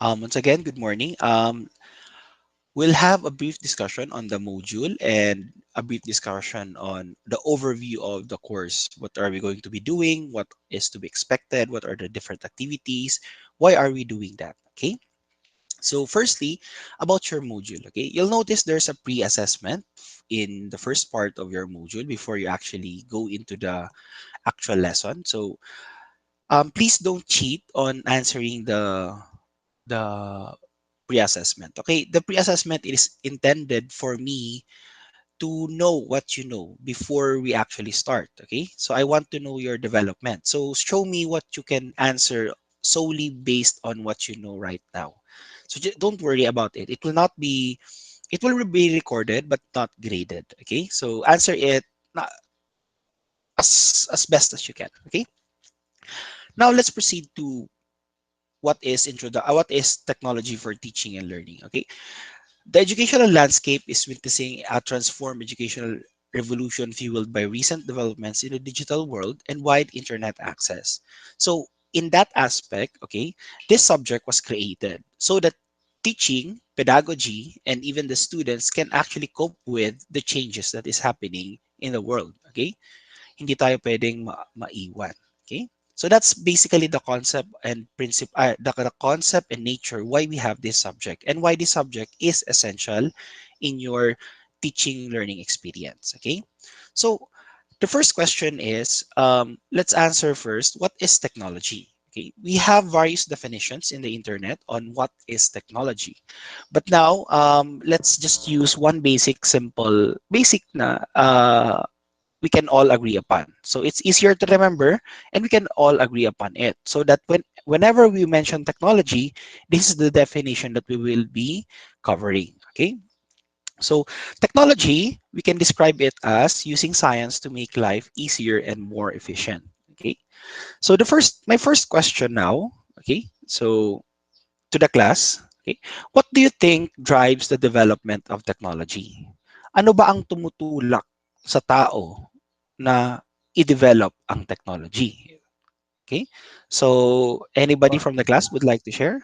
Once again, good morning. We'll have a brief discussion on the module and a brief discussion on the overview of the course. What are we going to be doing? What is to be expected? What are the different activities? Why are we doing that? Okay. So, firstly, about your module. Okay, you'll notice there's a pre-assessment in the first part of your module before you actually go into the actual lesson. So, please don't cheat on answering the pre-assessment. Okay, the pre-assessment is intended for me to know what you know before we actually start. Okay, so I want to know your development. So show me what you can answer solely based on what you know right now. So don't worry about it. It will not be. It will be recorded but not graded. Okay, so answer it na- as best as you can. Okay. Now let's proceed to what is technology for teaching and learning. Okay, the educational landscape is witnessing a transformed educational revolution fueled by recent developments in the digital world and wide internet access. So, in that aspect, okay, this subject was created so that teaching, pedagogy, and even the students can actually cope with the changes that is happening in the world. Okay, hindi tayo pwedeng maiwan. Okay? So that's basically the concept and principle, the concept and nature why we have this subject and why this subject is essential in your teaching learning experience. Okay? So the first question is, let's answer first, what is technology? Okay, we have various definitions in the internet on what is technology. But now, let's just use one basic, simple, basic na we can all agree upon. So it's easier to remember and we can all agree upon it. So that whenever we mention technology, this is the definition that we will be covering. Okay. So technology, we can describe it as using science to make life easier and more efficient. Okay. So my first question now, okay. So to the class, okay. What do you think drives the development of technology? Ano ba ang tumutulak sa tao na i-develop ang technology? Okay? So, anybody from the class would like to share?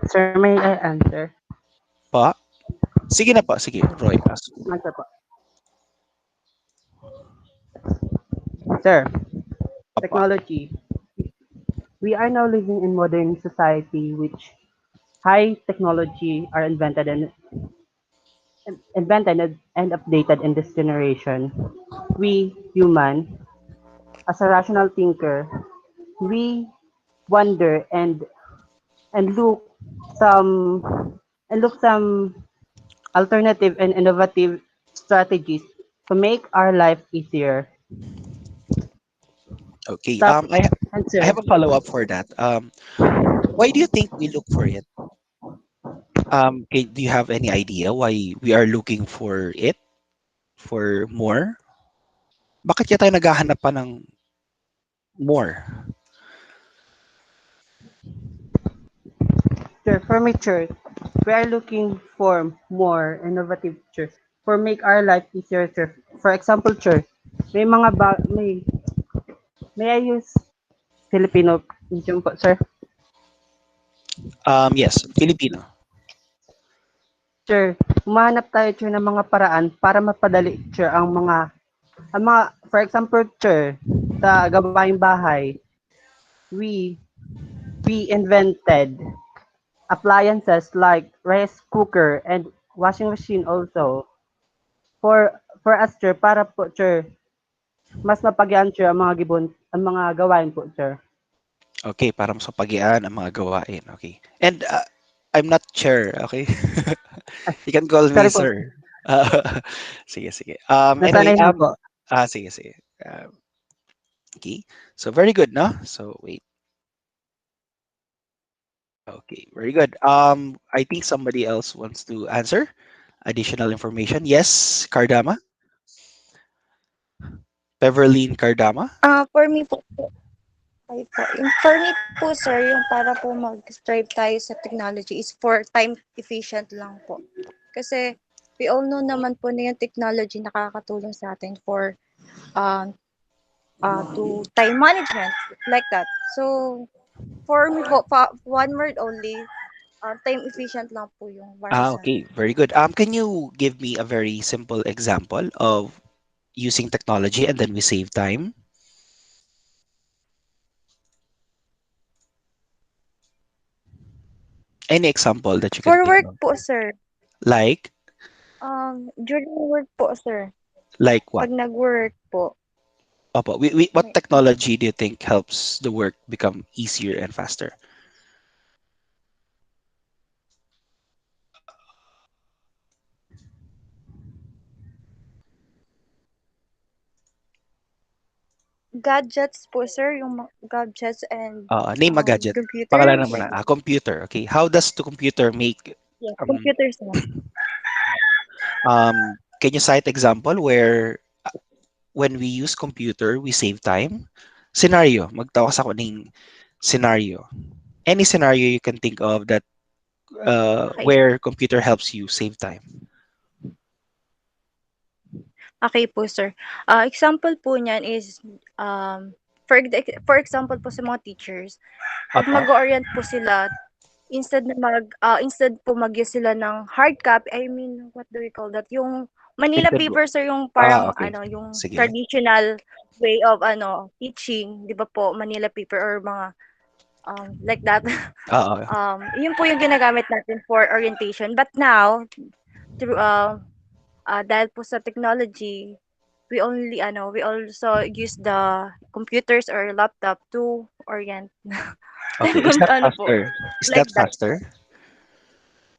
Sir, may I answer? Pa? Sige na pa. Sige, Roy. Answer po. Sir, Apa. technology. We are now living in modern society which high technology are invented and updated in this generation. We human, as a rational thinker, we wonder and some look some alternative and innovative strategies to make our life easier. Okay. Stop. I Answer. have a follow-up for that. Why do you think we look for it? Okay, do you have any idea why we are looking for it? For more? Bakit kaya tayo naghahanap pa ng more? Sure, for me, sure, we are looking for more innovative, sure, for make our life easier, sure. For example, sure, may I use Filipino idiom po, sir? Yes, Filipino. Sure, humahanap tayo, sure, ng mga paraan para mapadali, sure, for example, sure, sa gawaing bahay, we we invented appliances like rice cooker and washing machine also for us, sir, para po, sir, mas mapagyaan, sir, ang mga gawain po, sir. Okay, para mas mapagian ang mga gawain. Okay. And I'm not chair, okay? Ay, You can call me sorry po, sir. Sige, sige. Anyway, nasanay na po. sige, sige. Okay. So very good, no? So wait. Okay, very good. I think somebody else wants to answer additional information. Yes, Cardama, Beverly Cardama. For me po, ay po, for me po sir, yung para po mag-strive tayo sa technology is for time efficient lang po. Kasi we all know naman po na yung technology nakakatulong sa atin for um, to time management, like that. So, For me po, one word only, time efficient lang po yung para sa Okay, very good. Can you give me a very simple example of using technology and then we save time? Any example that you can for think work of? po, sir. Like, During work po, sir. like what? Pag nag-work po, Opo, what may, technology do you think helps the work become easier and faster? gadgets po, sir, yung gadgets and Name a gadget. computer, Pangalanan mo like na. Computer. Okay. How does the computer make yes, um, computers na. can you cite example where when we use computer, we save time? Scenario. Magtawas ako ng scenario. Any scenario you can think of that Okay. where computer helps you save time. Okay po, sir. Example po niyan is, for example po sa mga teachers, pag Apa? mag-orient po sila, instead po mag-use sila ng hard copy, I mean, what do we call that? Yung Manila Instead, paper, sir, yung parang okay. yung Sige. traditional way of teaching, 'di ba po, Manila paper or mga like that. Oo. Yun po yung ginagamit natin for orientation. But now, through dahil po sa technology, we also use the computers or laptop to orient. Okay. Is Kung that ano po, faster? Is like that that. faster?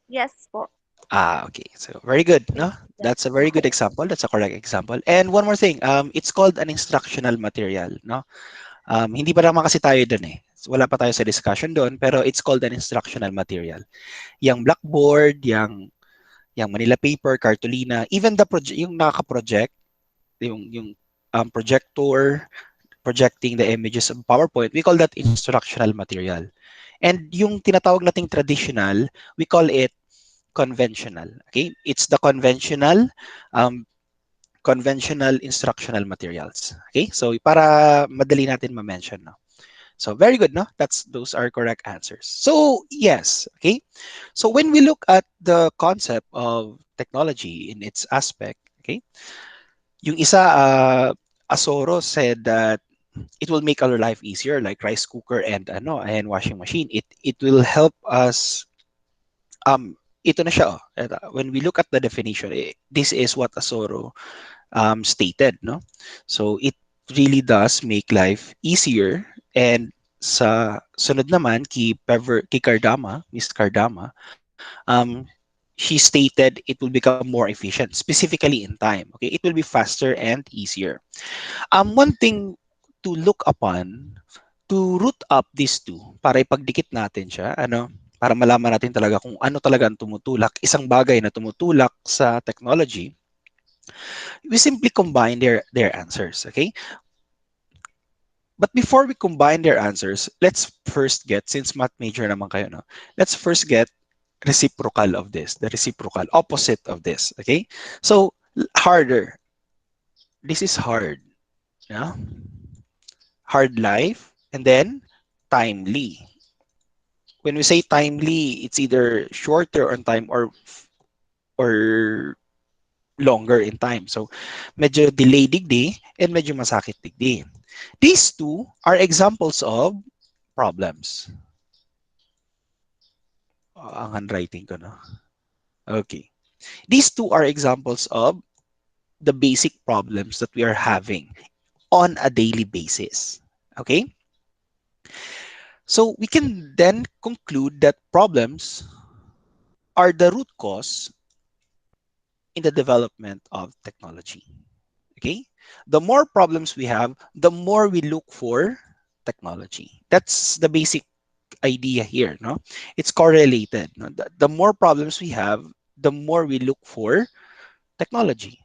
Yes po. Okay. So very good, Like no? that That's a very good po. example. That's a correct example. And one more thing, it's called an instructional material, no? Hindi pa naman kasi tayo dun eh. So, wala pa tayo sa discussion doon, pero it's called an instructional material. Yung blackboard, yung Manila paper, cartolina, even the project, yung nakaka-project, yung projector, projecting the images of PowerPoint, we call that instructional material. And yung tinatawag nating traditional, we call it conventional. Okay? It's the um, conventional instructional materials. Okay? So para madali natin ma-mention, no? So very good, no? Those are correct answers. So yes, okay. So when we look at the concept of technology in its aspect, okay, yung isa, Asoro said that it will make our life easier, like rice cooker and washing machine. It will help us. Ito na siya. When we look at the definition, this is what Asoro stated, no? So it really does make life easier. And sa sunod naman, kay Cardama, Miss Cardama, she stated it will become more efficient, specifically in time. Okay, it will be faster and easier. One thing to look upon to root up these two para ipagdikit natin siya, para malaman natin talaga kung ano talaga ang tumutulak, isang bagay na tumutulak sa technology, we simply combine their answers, okay? But before we combine their answers, let's first get, since math major naman kayo, no? Let's first get reciprocal of this, the reciprocal opposite of this, okay? So, harder. This is hard, yeah? Hard life, and then timely. When we say timely, it's either shorter on time or longer in time. So, medyo delay digdi and medyo masakit digdi. These two are examples of problems. Ang handwriting ko, no? Okay. These two are examples of the basic problems that we are having on a daily basis. Okay? So we can then conclude that problems are the root cause in the development of technology. Okay? The more problems we have, the more we look for technology. That's the basic idea here, no? It's correlated. No? The more problems we have, the more we look for technology.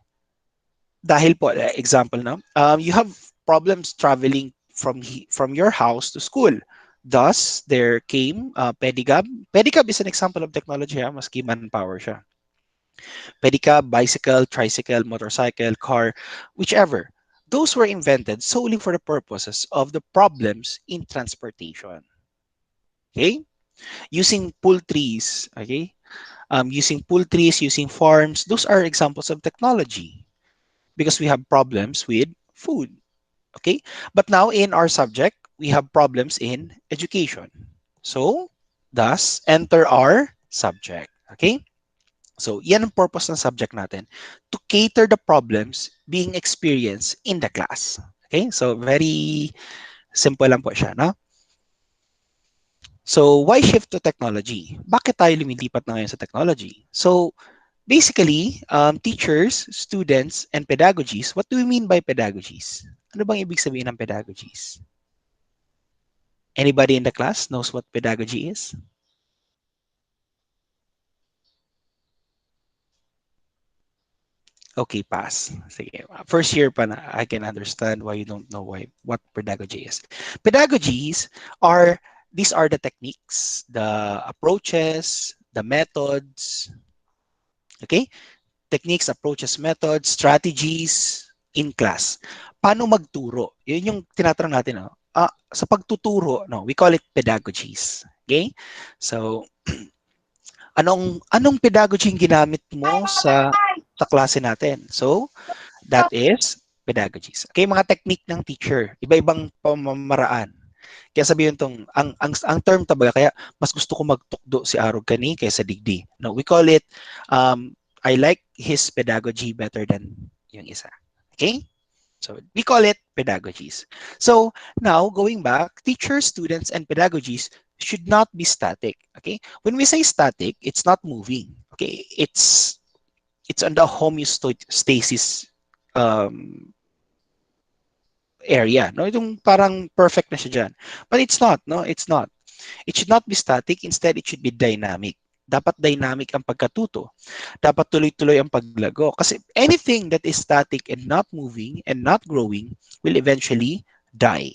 Dahil po, example na, you have problems traveling from your house to school. Thus, there came Pedicab. Pedicab is an example of technology, maski manpower siya. Pedicab, bicycle, tricycle, motorcycle, car, whichever. Those were invented solely for the purposes of the problems in transportation. Okay? Using pull trees, okay? Using pull trees, using farms, those are examples of technology because we have problems with food. Okay? But now in our subject, we have problems in education. So, thus, enter our subject. Okay? So, yan ang purpose ng subject natin. To cater the problems being experienced in the class. Okay? So, very simple lang po siya, no? So, why shift to technology? Bakit tayo lumilipat na ngayon sa technology? So, basically, teachers, students, and pedagogies, what do we mean by pedagogies? Ano bang ibig sabihin ng pedagogies? Anybody in the class knows what pedagogy is? Okay, pass. Sige. First year pa na, I can understand why you don't know what pedagogy is. Pedagogies are, these are the techniques, the approaches, the methods, okay? Techniques, approaches, methods, strategies in class. Paano magturo? Yun yung tinatanong natin. No? Sa pagtuturo, no, we call it pedagogies. Okay? So, anong pedagogy yung ginamit mo sa klase natin? So, that is pedagogies. Okay, mga technique ng teacher, iba-ibang pamamaraan. Kaya sabihin tong ang term tabaga kaya mas gusto ko magtukdo si Arog kani kaysa digdi. No, we call it I like his pedagogy better than yung isa. Okay? So we call it pedagogies. So now going back, teachers, students, and pedagogies should not be static. Okay? When we say static, it's not moving. Okay? It's on the homeostasis um, area. No, itong parang perfect na siya dyan. But it's not. No, it's not. It should not be static. Instead, it should be dynamic. Dapat dynamic ang pagkatuto. Dapat tuloy-tuloy ang paglago. Kasi anything that is static and not moving and not growing will eventually die.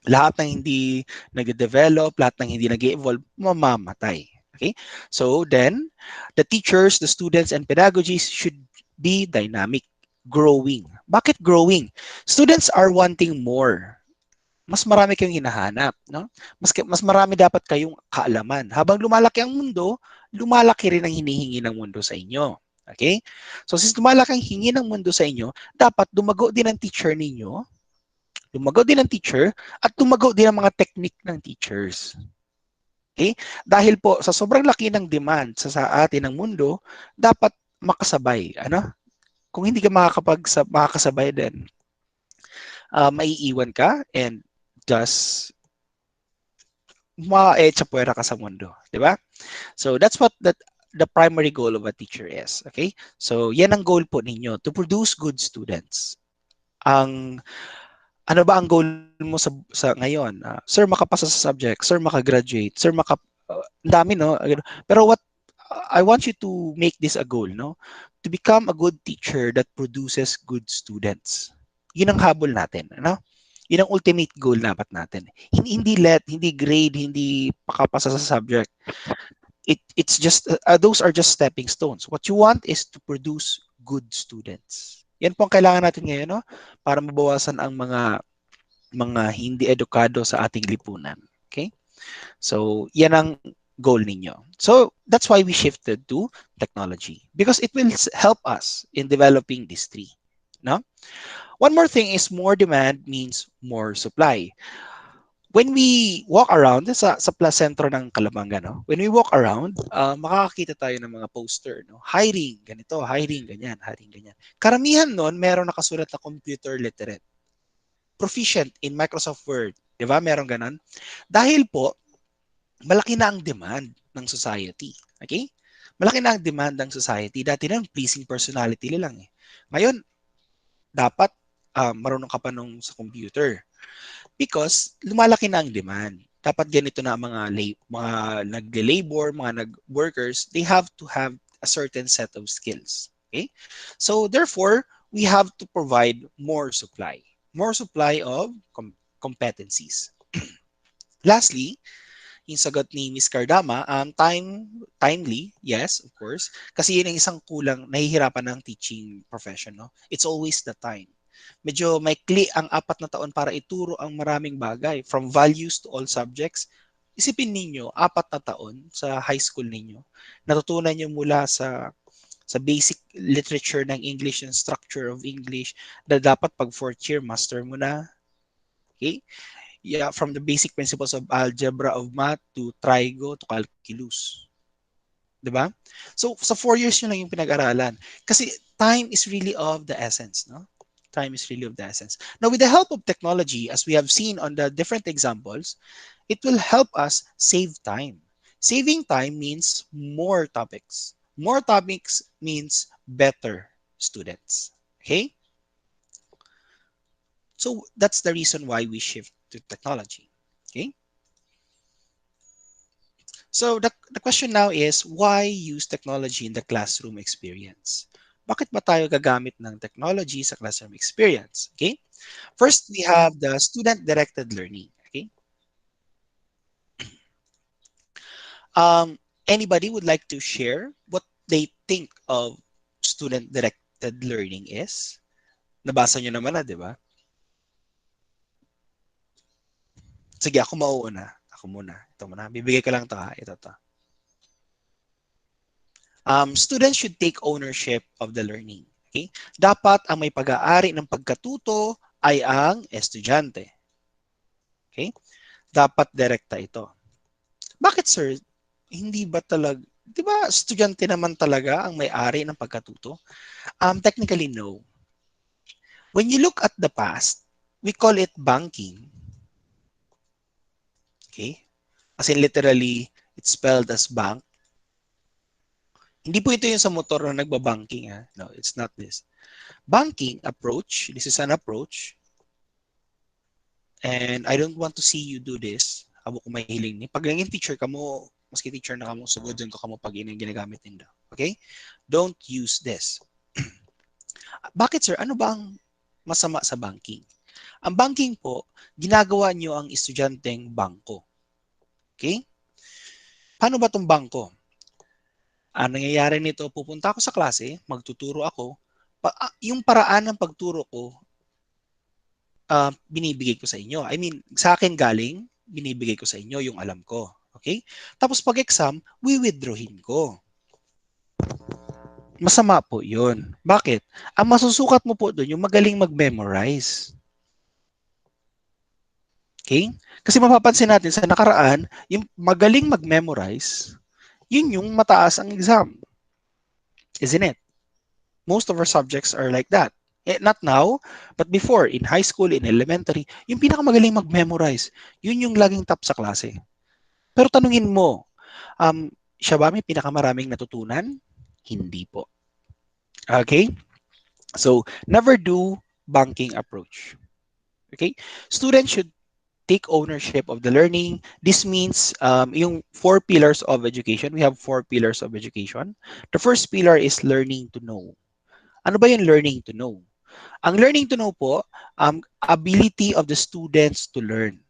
Lahat ng hindi nag-develop, lahat ng hindi nag-evolve, mamamatay. Okay? So then, the teachers, the students, and pedagogies should be dynamic, growing. Bakit growing? Students are wanting more. Mas marami kayong hinahanap, no? Mas marami dapat kayong kaalaman. Habang lumalaki ang mundo, lumalaki rin ang hinihingi ng mundo sa inyo. Okay? So since lumalaki ang hingi ng mundo sa inyo, dapat dumago din ang teacher ninyo, lumago din ang teacher, at lumago din ang mga technique ng teachers. Okay? Dahil po sa sobrang laki ng demand sa atin ng mundo, dapat makasabay. Ano? Kung hindi ka makakasabay din, maiiwan ka and just ma-etsapuera ka sa mundo. Di ba? So that's what the primary goal of a teacher is. Okay? So yan ang goal po ninyo, to produce good students. Ang ano ba ang goal mo sa ngayon? Sir, makapasa sa subject. Sir, makagraduate. Sir, dami, no? Pero what I want you to make this a goal, no? To become a good teacher that produces good students. Yun ang habol natin, ano? Yun ang ultimate goal dapat natin. Hindi grade, hindi pakapasa sa subject. It's just, those are just stepping stones. What you want is to produce good students. Yan po ang kailangan natin ngayon, no? Para mabawasan ang mga hindi edukado sa ating lipunan. Okay? So, yan ang goal ninyo. So, that's why we shifted to technology because it will help us in developing these three. No? One more thing is more demand means more supply. When we walk around sa placentro ng Kalabanga, no? When we walk around, makakakita tayo ng mga poster, no? Hiring, ganito, hiring, ganyan, hiring, ganyan. Karamihan nun, meron nakasulat na computer literate. Proficient in Microsoft Word. Di ba? Meron ganon. Dahil po, malaki na ang demand ng society. Okay? Malaki na ang demand ng society. Dati na, pleasing personality lang eh. Ngayon, dapat marunong ka pa nung sa computer. Because lumalaki na ang demand. Dapat ganito na ang mga nagle-labor, mga nag-workers, they have to have a certain set of skills. Okay? So therefore, we have to provide more supply. More supply of competencies. Lastly, yung sagot ni Ms. Cardama, timely, yes, of course. Kasi yun ang isang kulang, nahihirapan ng teaching profession. No? It's always the time. Medyo maikli ang 4 na taon para ituro ang maraming bagay. From values to all subjects, isipin ninyo, 4 na taon sa high school ninyo, natutunan nyo mula sa basic literature ng English and structure of English na dapat pag fourth year, master mo na. Okay? Yeah, from the basic principles of algebra, of math, to trigo, to calculus. Diba? So, sa 4 years nyo lang yung pinag-aralan. Kasi time is really of the essence, no? Time is really of the essence. Now, with the help of technology, as we have seen on the different examples, it will help us save time. Saving time means more topics. More topics means better students. Okay? So that's the reason why we shift to technology. Okay? So the question now is, why use technology in the classroom experience? Bakit ba tayo gagamit ng technology sa classroom experience? Okay? First, we have the student-directed learning. Okay? Anybody would like to share what they think of student-directed learning is? Nabasa nyo naman na, di ba? Sige, ako mauuna. Ako muna. Ito muna. Bibigay ko lang to ha. Ito to. Students should take ownership of the learning. Okay? Dapat ang may pag-aari ng pagkatuto ay ang estudyante. Okay? Dapat direkta ito. Bakit sir? Hindi ba talaga, di ba estudyante naman talaga ang may-ari ng pagkatuto? Technically, no. When you look at the past, we call it banking. Okay? As in literally, it's spelled as bank. Hindi po ito yung sa motor na nagbabanking. Ha? No, it's not this. Banking approach, this is an approach. And I don't want to see you do this. Abo ko mahiling ni. Pag naging teacher ka mo, maski teacher na ka mo, sugod dun ka mo pag inang ginagamit nila. Okay? Don't use this. Bakit sir? Ano ba ang masama sa banking? Ang banking po, ginagawa nyo ang estudyanteng bangko. Okay? Paano ba itong bangko? Ang nangyayari nito, pupunta ako sa klase, magtuturo ako. Yung paraan ng pagturo ko, binibigay ko sa inyo. I mean, sa akin galing, binibigay ko sa inyo yung alam ko. Okay? Tapos pag exam, withdrawin ko. Masama po yun. Bakit? Ang masusukat mo po doon, yung magaling mag-memorize. Okay? Kasi mapapansin natin sa nakaraan, yung magaling mag-memorize, yun yung mataas ang exam. Isn't it? Most of our subjects are like that. Not now, but before, in high school, in elementary, yung pinakamagaling mag-memorize, yun yung laging top sa klase. Pero tanungin mo, siya ba may pinakamaraming natutunan? Hindi po. Okay? So, never do banking approach. Okay? Students should take ownership of the learning. This means yung 4 pillars of education. We have 4 pillars of education. The first pillar is learning to know. Ano ba yung learning to know? Ang learning to know po, ability of the students to learn.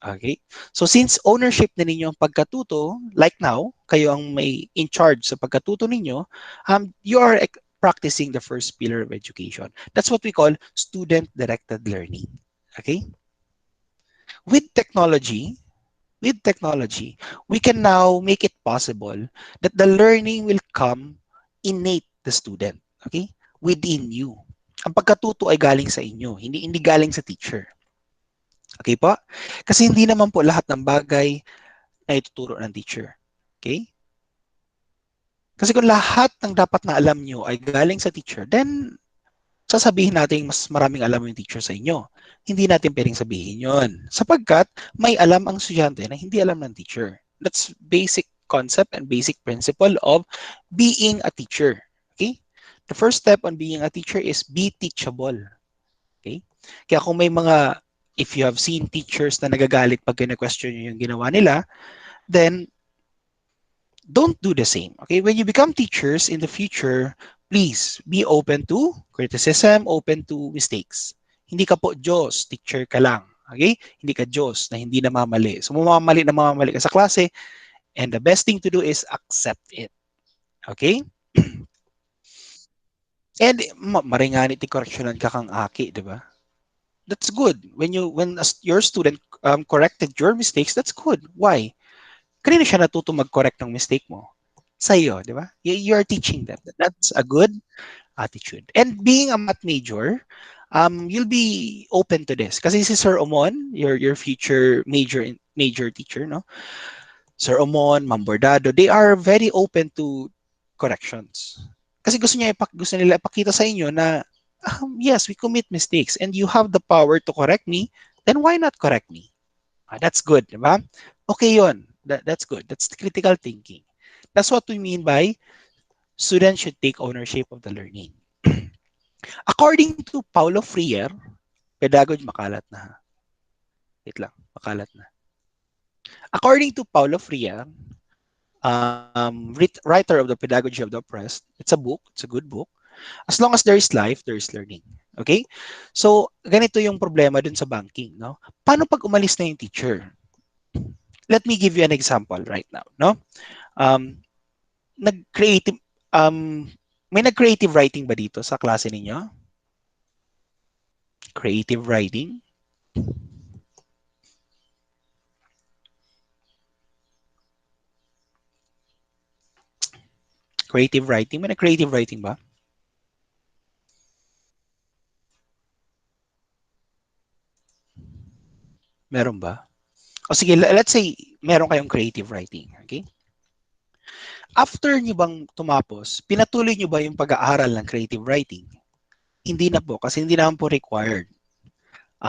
Okay? So since ownership na ninyo ang pagkatuto, like now, kayo ang may in charge sa pagkatuto ninyo, you are practicing the first pillar of education. That's what we call student-directed learning. Okay? With technology, we can now make it possible that the learning will come innate the student. Okay? Within you. Ang pagkatuto ay galing sa inyo, hindi galing sa teacher. Okay po? Kasi hindi naman po lahat ng bagay na ituturo ng teacher. Okay? Kasi kung lahat ng dapat na alam nyo ay galing sa teacher, then sasabihin natin mas maraming alam yung teacher sa inyo. Hindi natin pwedeng sabihin yon. Sapagkat may alam ang estudyante na hindi alam ng teacher. That's basic concept and basic principle of being a teacher. Okay? The first step on being a teacher is be teachable. Okay? Kaya kung may mga, if you have seen teachers na nagagalit pag kina-question nyo yung ginawa nila, then don't do the same. Okay? When you become teachers in the future, please be open to criticism, open to mistakes. Hindi ka po Diyos, teacher ka lang. Okay? Hindi ka Diyos na hindi namamali. So mamamali ka sa klase, and the best thing to do is accept it. Okay? And maringani ti correctionan ka kang aki, di ba? That's good. When your student corrected your mistakes, that's good. Why? Kanina siya natuto mag-correct ng mistake mo? Sa iyo, di ba? You're teaching them. That's a good attitude. And being a math major, you'll be open to this. Kasi si Sir Omon, your future major teacher, no? Sir Omon, Ma'am Bordado, they are very open to corrections. Kasi gusto nila ipakita sa inyo na yes, we commit mistakes and you have the power to correct me, then why not correct me? That's good, di ba? Okay yun. That's good. That's critical thinking. That's what we mean by students should take ownership of the learning. According to Paulo Freire, pedagogy makalat na. Wait lang, makalat na. According to Paulo Freire, writer of the Pedagogy of the Oppressed, it's a book, it's a good book. As long as there is life, there is learning. Okay? So, ganito yung problema dun sa banking, no? Paano pag umalis na yung teacher? Let me give you an example right now, no? Um, nag-creative, may nag-creative writing ba dito sa klase ninyo? Creative writing? Creative writing? May nag-creative writing ba? Meron ba? O sige, let's say meron kayong creative writing. Okay? After nyo bang tumapos, pinatuloy nyo ba yung pag-aaral ng creative writing? Hindi na po, kasi hindi naman po required.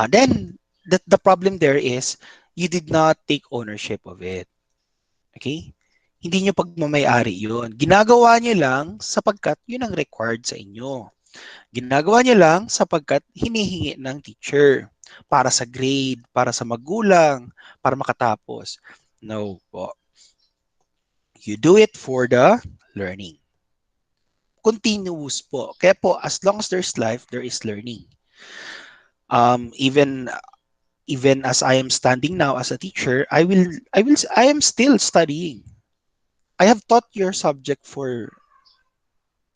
Then, the problem there is, you did not take ownership of it. Okay? Hindi nyo pagmamayari yun. Ginagawa nyo lang sapagkat yun ang required sa inyo. Ginagawa nyo lang sapagkat hinihingi ng teacher para sa grade, para sa magulang, para makatapos. No po. You do it for the learning. Continuous po. Kaya po, as long as there's life, there is learning. Even as I am standing now as a teacher, I am still studying. I have taught your subject for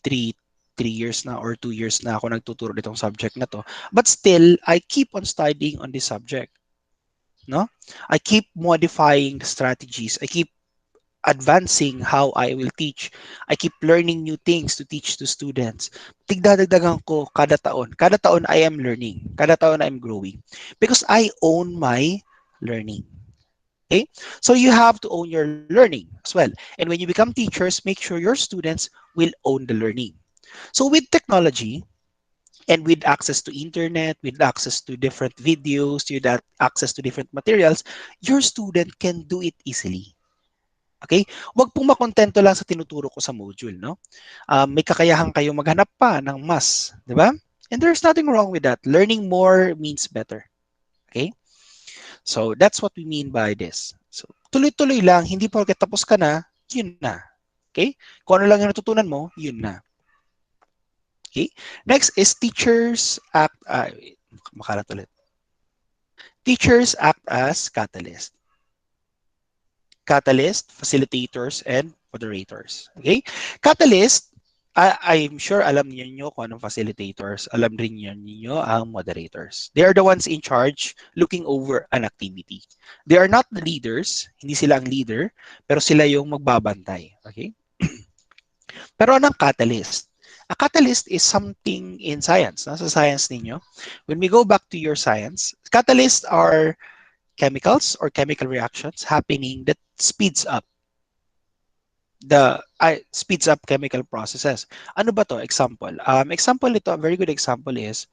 three 3 years na or 2 years na ako nagtuturo nitong subject na to. But still, I keep on studying on this subject. No? I keep modifying the strategies. I keep advancing how I will teach. I keep learning new things to teach to students. Tigdadagdagan ko kada taon. Kada taon I am learning. Kada taon I am growing. Because I own my learning. Okay? So you have to own your learning as well. And when you become teachers, make sure your students will own the learning. So with technology, and with access to internet, with access to different videos, with that access to different materials, your student can do it easily. Okay? Huwag pong makontento lang sa tinuturo ko sa module, no? May kakayahan kayo maghanap pa ng mas, di ba? And there's nothing wrong with that. Learning more means better. Okay? So, that's what we mean by this. So, tuloy-tuloy lang, hindi porket tapos ka na, yun na. Okay? Kung ano lang yung natutunan mo, yun na. Okay? Next is teachers act, makalat ulit. Teachers act as catalyst. Catalyst, facilitators, and moderators. Okay? Catalyst, I'm sure alam niyo kung anong facilitators. Alam rin niyo ang moderators. They are the ones in charge looking over an activity. They are not the leaders. Hindi sila ang leader, pero sila yung magbabantay. Okay? Pero anong catalyst? A catalyst is something in science. Nasa science ninyo. When we go back to your science, catalysts are chemicals or chemical reactions happening that speeds up chemical processes. Ano ba to? Example. Example nito, a very good example is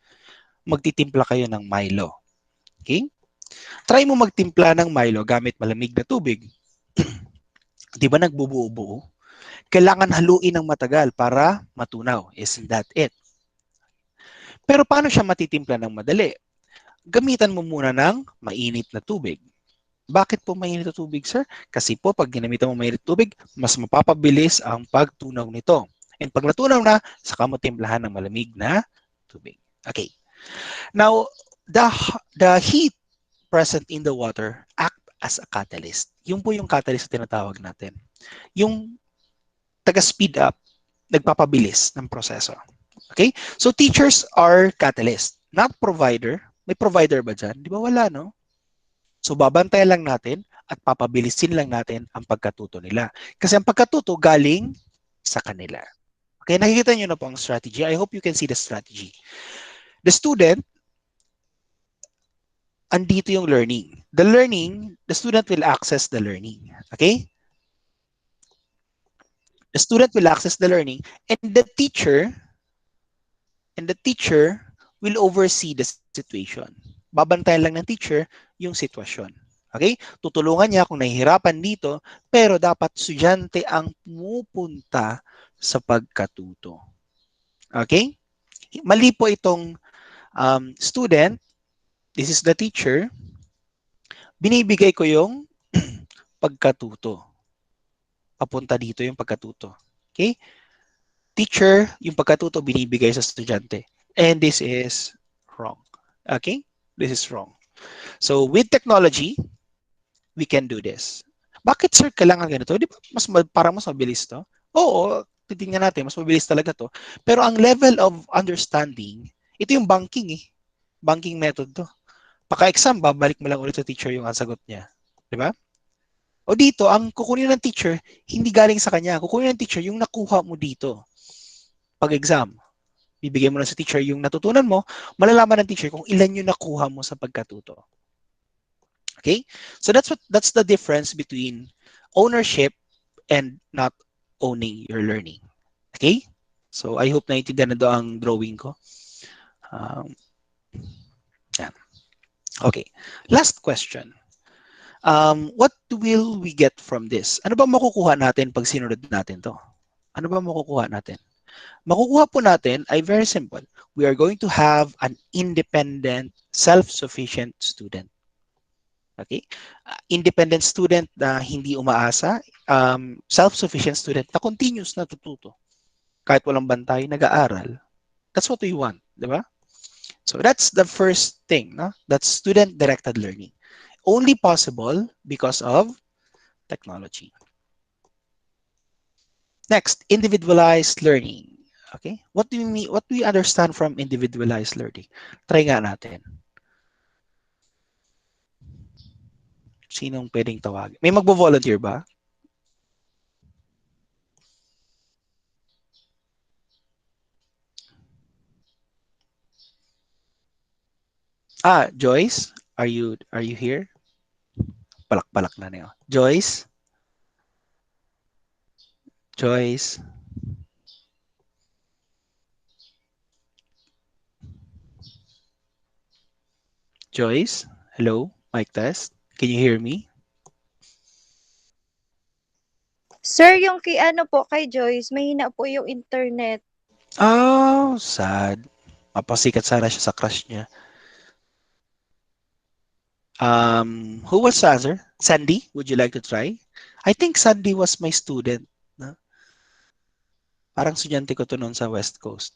magtitimpla kayo ng Milo. Okay? Try mo magtimpla ng Milo gamit malamig na tubig. Di ba nagbubuo-buo? Kailangan haluin ng matagal para matunaw. Isn't that it? Pero paano siya matitimpla ng madali? Gamitan mo muna ng mainit na tubig. Bakit po mainit na tubig, sir? Kasi po, pag ginamitan mo mainit na tubig, mas mapapabilis ang pagtunaw nito. And pag natunaw na, saka mo timplahan ng malamig na tubig. Okay. Now, the heat present in the water act as a catalyst. Yung po yung catalyst na tinatawag natin. Yung taga-speed up, nagpapabilis ng proseso. Okay? So, teachers are catalyst, not provider. May provider ba dyan? Di ba wala, no? So babantayan lang natin at papabilisin lang natin ang pagkatuto nila. Kasi ang pagkatuto galing sa kanila. Okay, nakikita nyo na po ang strategy. I hope you can see the strategy. The student, andito yung learning. The learning, the student will access the learning. Okay? The student will access the learning and the teacher will oversee the situation. Babantayan lang ng teacher yung sitwasyon. Okay? Tutulungan niya kung nahihirapan dito, pero dapat estudyante ang pumupunta sa pagkatuto. Okay? Mali po itong student, this is the teacher, binibigay ko yung pagkatuto. Papunta dito yung pagkatuto. Okay? Teacher, yung pagkatuto binibigay sa estudyante. And this is wrong. Okay? This is wrong. So with technology, we can do this. Bakit sir kailangan ganito? Di ba parang mas mabilis to? Oo, titingnan natin, mas mabilis talaga to. Pero ang level of understanding, ito yung banking eh. Banking method to. Paka-exam, babalik mo lang ulit sa teacher yung sagot niya. Di ba? O dito, ang kukunin ng teacher, hindi galing sa kanya. Kukunin ng teacher yung nakuha mo dito. Pag-exam, bibigay mo na sa teacher yung natutunan mo, malalaman ng teacher kung ilan yung nakuha mo sa pagkatuto. Okay? So that's the difference between ownership and not owning your learning. Okay? So I hope naintindihan na do ang drawing ko. Yeah. Okay. Last question. What will we get from this? Ano ba makukuha natin pag sinunod natin to? Ano ba makukuha natin? Makukuha po natin ay very simple. We are going to have an independent, self-sufficient student. Okay? Independent student na hindi umaasa, self-sufficient student na continuous na tututo. Kahit walang bantay, nag-aaral. That's what we want, di ba? So that's the first thing, no? That's student-directed learning. Only possible because of technology. Next, individualized learning. Okay? What do we mean? What do we understand from individualized learning? Try nga natin. Sinong pwedeng tawagin? May magbo-volunteer ba? Joyce, are you here? Palak-palak na niyo. Joyce? Joyce? Joyce? Hello? Mic test? Can you hear me? Sir, yung kay Joyce, mahina po yung internet. Oh, sad. Mapasikat sana siya sa crush niya. Who was the answer? Sandy, would you like to try? I think Sandy was my student. No? Parang estudyante ko to noon sa West Coast.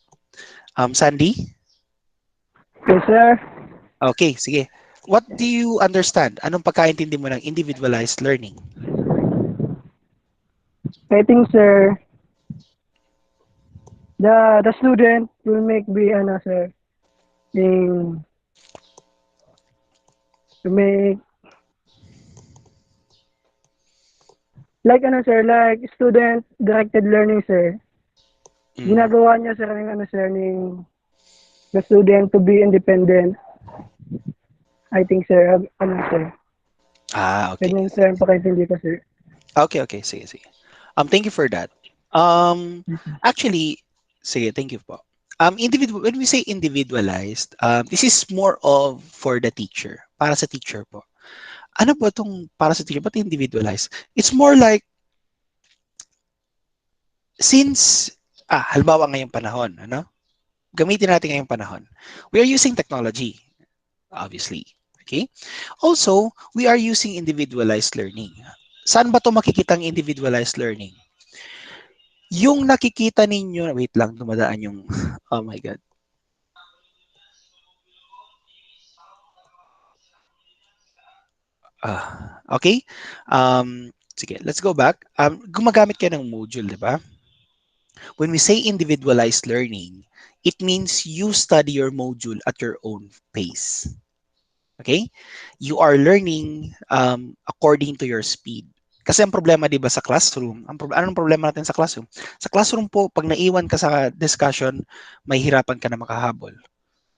Sandy? Yes, sir. Okay, sige. What do you understand? Anong pagkaintindi mo ng individualized learning? I think, sir, the student will make be sir, in to make like sir, like student directed learning, sir. Ginagawa niya sir ng sir ng the student to be independent. I think, sir, sir. Okay. Ganyan, sir, ang pakaintindi ko, sir. Okay. Sige. Thank you for that. Actually, sige, thank you po. When we say individualized, this is more of for the teacher. Para sa teacher po. Ano ba itong para sa teacher? Ba't individualized? It's more like, since, halimbawa ngayong panahon, ano? Gamitin natin ngayong panahon. We are using technology, obviously. Okay? Also, we are using individualized learning. Saan ba ito makikita ang individualized learning? Yung nakikita ninyo, wait lang, dumadaan yung, oh my God. Okay? Sige, let's go back. Gumagamit kayo ng module, di ba? When we say individualized learning, it means you study your module at your own pace. Okay? You are learning according to your speed. Kasi ang problema, di ba, sa classroom, anong problema natin sa classroom? Sa classroom po, pag naiwan ka sa discussion, may hirapan ka na makahabol.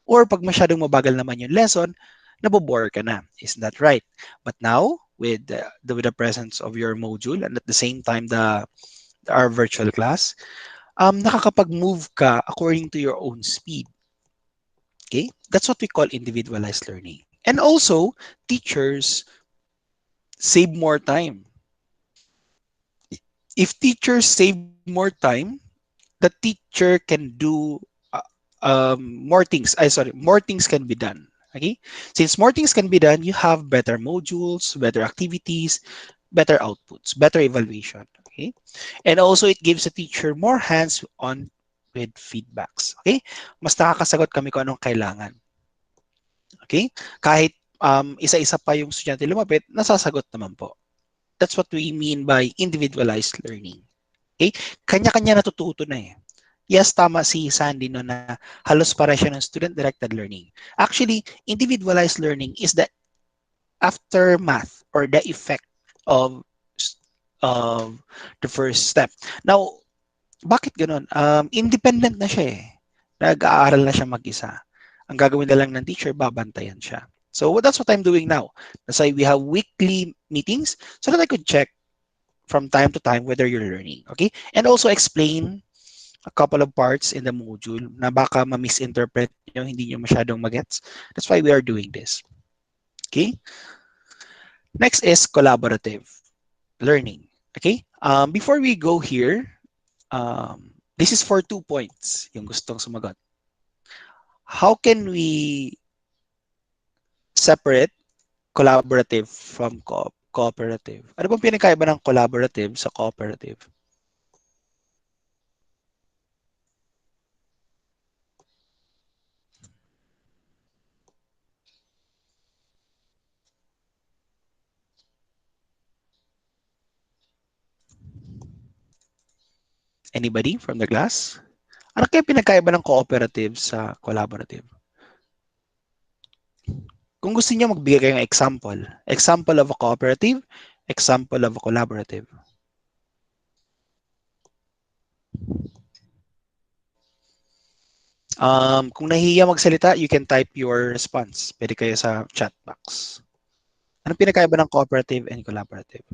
Or pag masyadong mabagal naman yung lesson, nabobore ka na. Isn't that right? But now, with the presence of your module and at the same time our virtual class, nakakapag-move ka according to your own speed. Okay? That's what we call individualized learning. And also, teachers save more time. If teachers save more time, the teacher can do more things. More things can be done. Okay? Since more things can be done, you have better modules, better activities, better outputs, better evaluation. Okay? And also, it gives the teacher more hands-on with feedbacks. Okay? Mas nakakasagot kami kung anong kailangan. Okay? Kahit isa-isa pa yung estudyante lumapit, nasasagot naman po. That's what we mean by individualized learning. Okay? Kanya-kanya natututo na eh. Yes, tama si Sandy no na halos para siya ng student-directed learning. Actually, individualized learning is the aftermath or the effect of of the first step. Now, bakit ganun? Independent na siya eh. Nag-aaral na siya mag-isa. Ang gagawin na lang ng teacher, babantayan siya. So that's what I'm doing now. That's why we have weekly meetings so that I could check from time to time whether you're learning. Okay? And also explain a couple of parts in the module na baka ma-misinterpret nyo, hindi nyo masyadong magets. That's why we are doing this. Okay? Next is collaborative learning. Okay? Before we go here, this is for 2 points, yung gustong sumagot. How can we separate collaborative from cooperative? Ano bang pinakaiba ng collaborative sa cooperative? Anybody from the class? Ano kaya pinakaiba ng cooperative sa collaborative? Kung gusto niyo magbigay kayo ng example. Example of a cooperative, example of a collaborative. Kung nahihiya magsalita, you can type your response. Pwede kayo sa chat box. Anong pinakaiba ng cooperative and collaborative?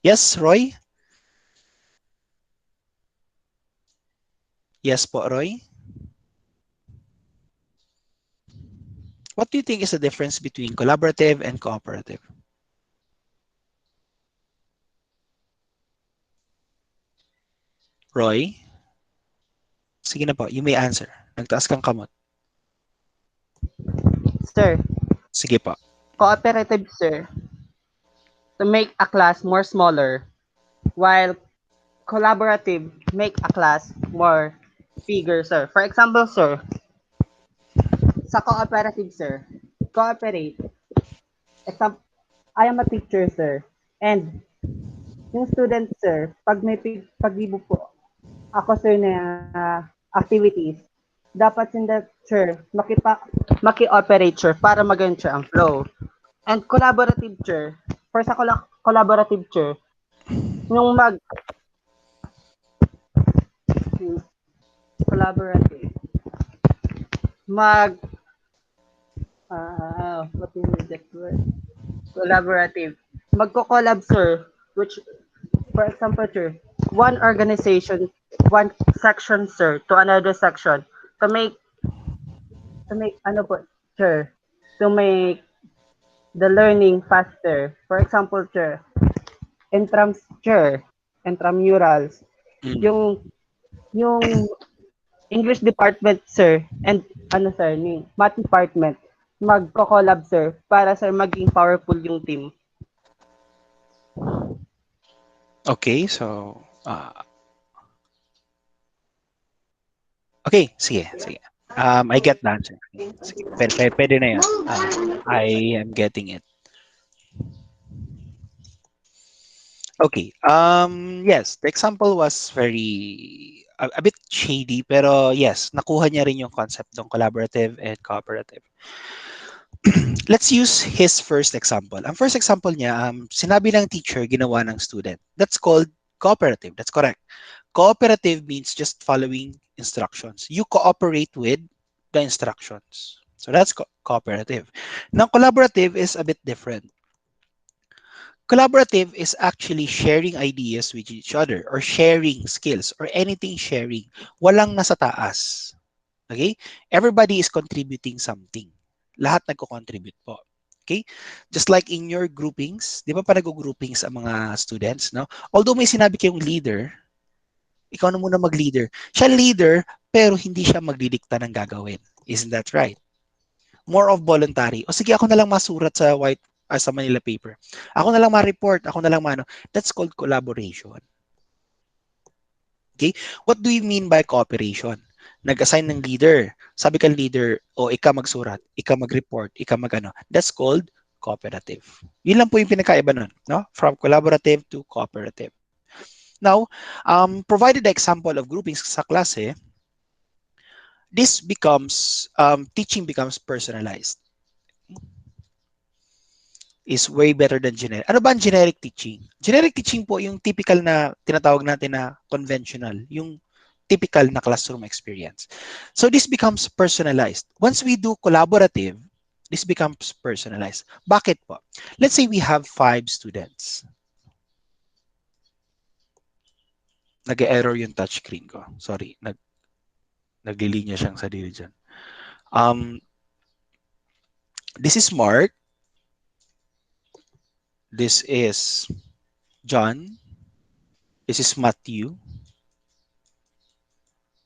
Yes, Roy? Yes po, Roy? What do you think is the difference between collaborative and cooperative? Roy? Sige na po, you may answer. Nagtaas kang kamot. Sir, Sige po. cooperative, sir, to make a class more smaller, while collaborative make a class more bigger, sir. For example, sir, sa cooperative, sir, cooperate. I am a teacher, sir, and yung student, sir, pag may pag-ibo po ako, sir, na activities, dapat in that, sir, maki-operate, sir, para maganda siya ang flow. And collaborative, sir, for sa collaborative, sir, yung collaborative, what is that word? Collaborative. Magko-collab, sir, which, for example, sir, one organization, one section, sir, to another section, to make, ano po, sir, to make the learning faster. For example, sir, intramurals, yung English department, sir, and sir, ni math department, magko-collab, sir, para, sir, maging powerful yung team. Okay, so okay, sige. I get the answer. Sige, pwede na yan. I am getting it. Okay. Yes, the example was a bit shady, pero yes, nakuha niya rin yung concept ng collaborative and cooperative. let's use his first example. Ang first example niya, sinabi ng teacher, ginawa ng student. That's called cooperative. That's correct. Cooperative means just following instructions. You cooperate with the instructions. So that's cooperative. Now, collaborative is a bit different. Collaborative is actually sharing ideas with each other or sharing skills or anything sharing. Walang nasa taas. Okay? Everybody is contributing something. Lahat nagko-contribute po. Okay? Just like in your groupings, di ba pa nag-groupings ang mga students, no? Although may sinabi kayong leader, ikaw na muna mag-leader. Siya leader, pero hindi siya magdidikta ng gagawin. Isn't that right? More of voluntary. O sige, ako na lang masurat sa sa Manila paper. Ako na lang ma-report, ako na lang mano. That's called collaboration. Okay? What do you mean by cooperation? Nag-assign ng leader. Sabi ka leader, o ikaw magsurat, ikaw mag-report, ikaw mag-ano. That's called cooperative. Yun lang po yung pinakaiba nun, no? From collaborative to cooperative. Now, provided the example of groupings sa klase, this becomes, teaching becomes personalized. Is way better than generic. Ano ba ang generic teaching? Generic teaching po yung typical na tinatawag natin na conventional, yung typical na classroom experience. So this becomes personalized. Once we do collaborative, this becomes personalized. Bakit po? Let's say we have 5 students. Nag-error yung touchscreen ko. Sorry, naglilinya siyang sarili dyan. This is Mark. This is John. This is Matthew.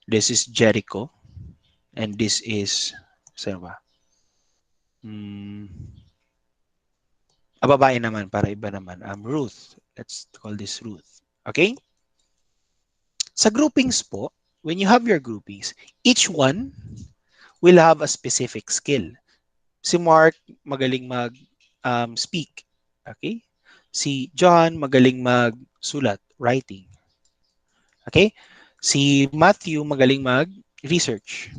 This is Jericho. And this is, saan ba? Babae naman, para iba naman. Ruth. Let's call this Ruth. Okay? Sa groupings po, when you have your groupings, each one will have a specific skill. Si Mark, magaling mag-speak. Okay? Si John, magaling magsulat, writing. Okay? Si Matthew, magaling mag-research.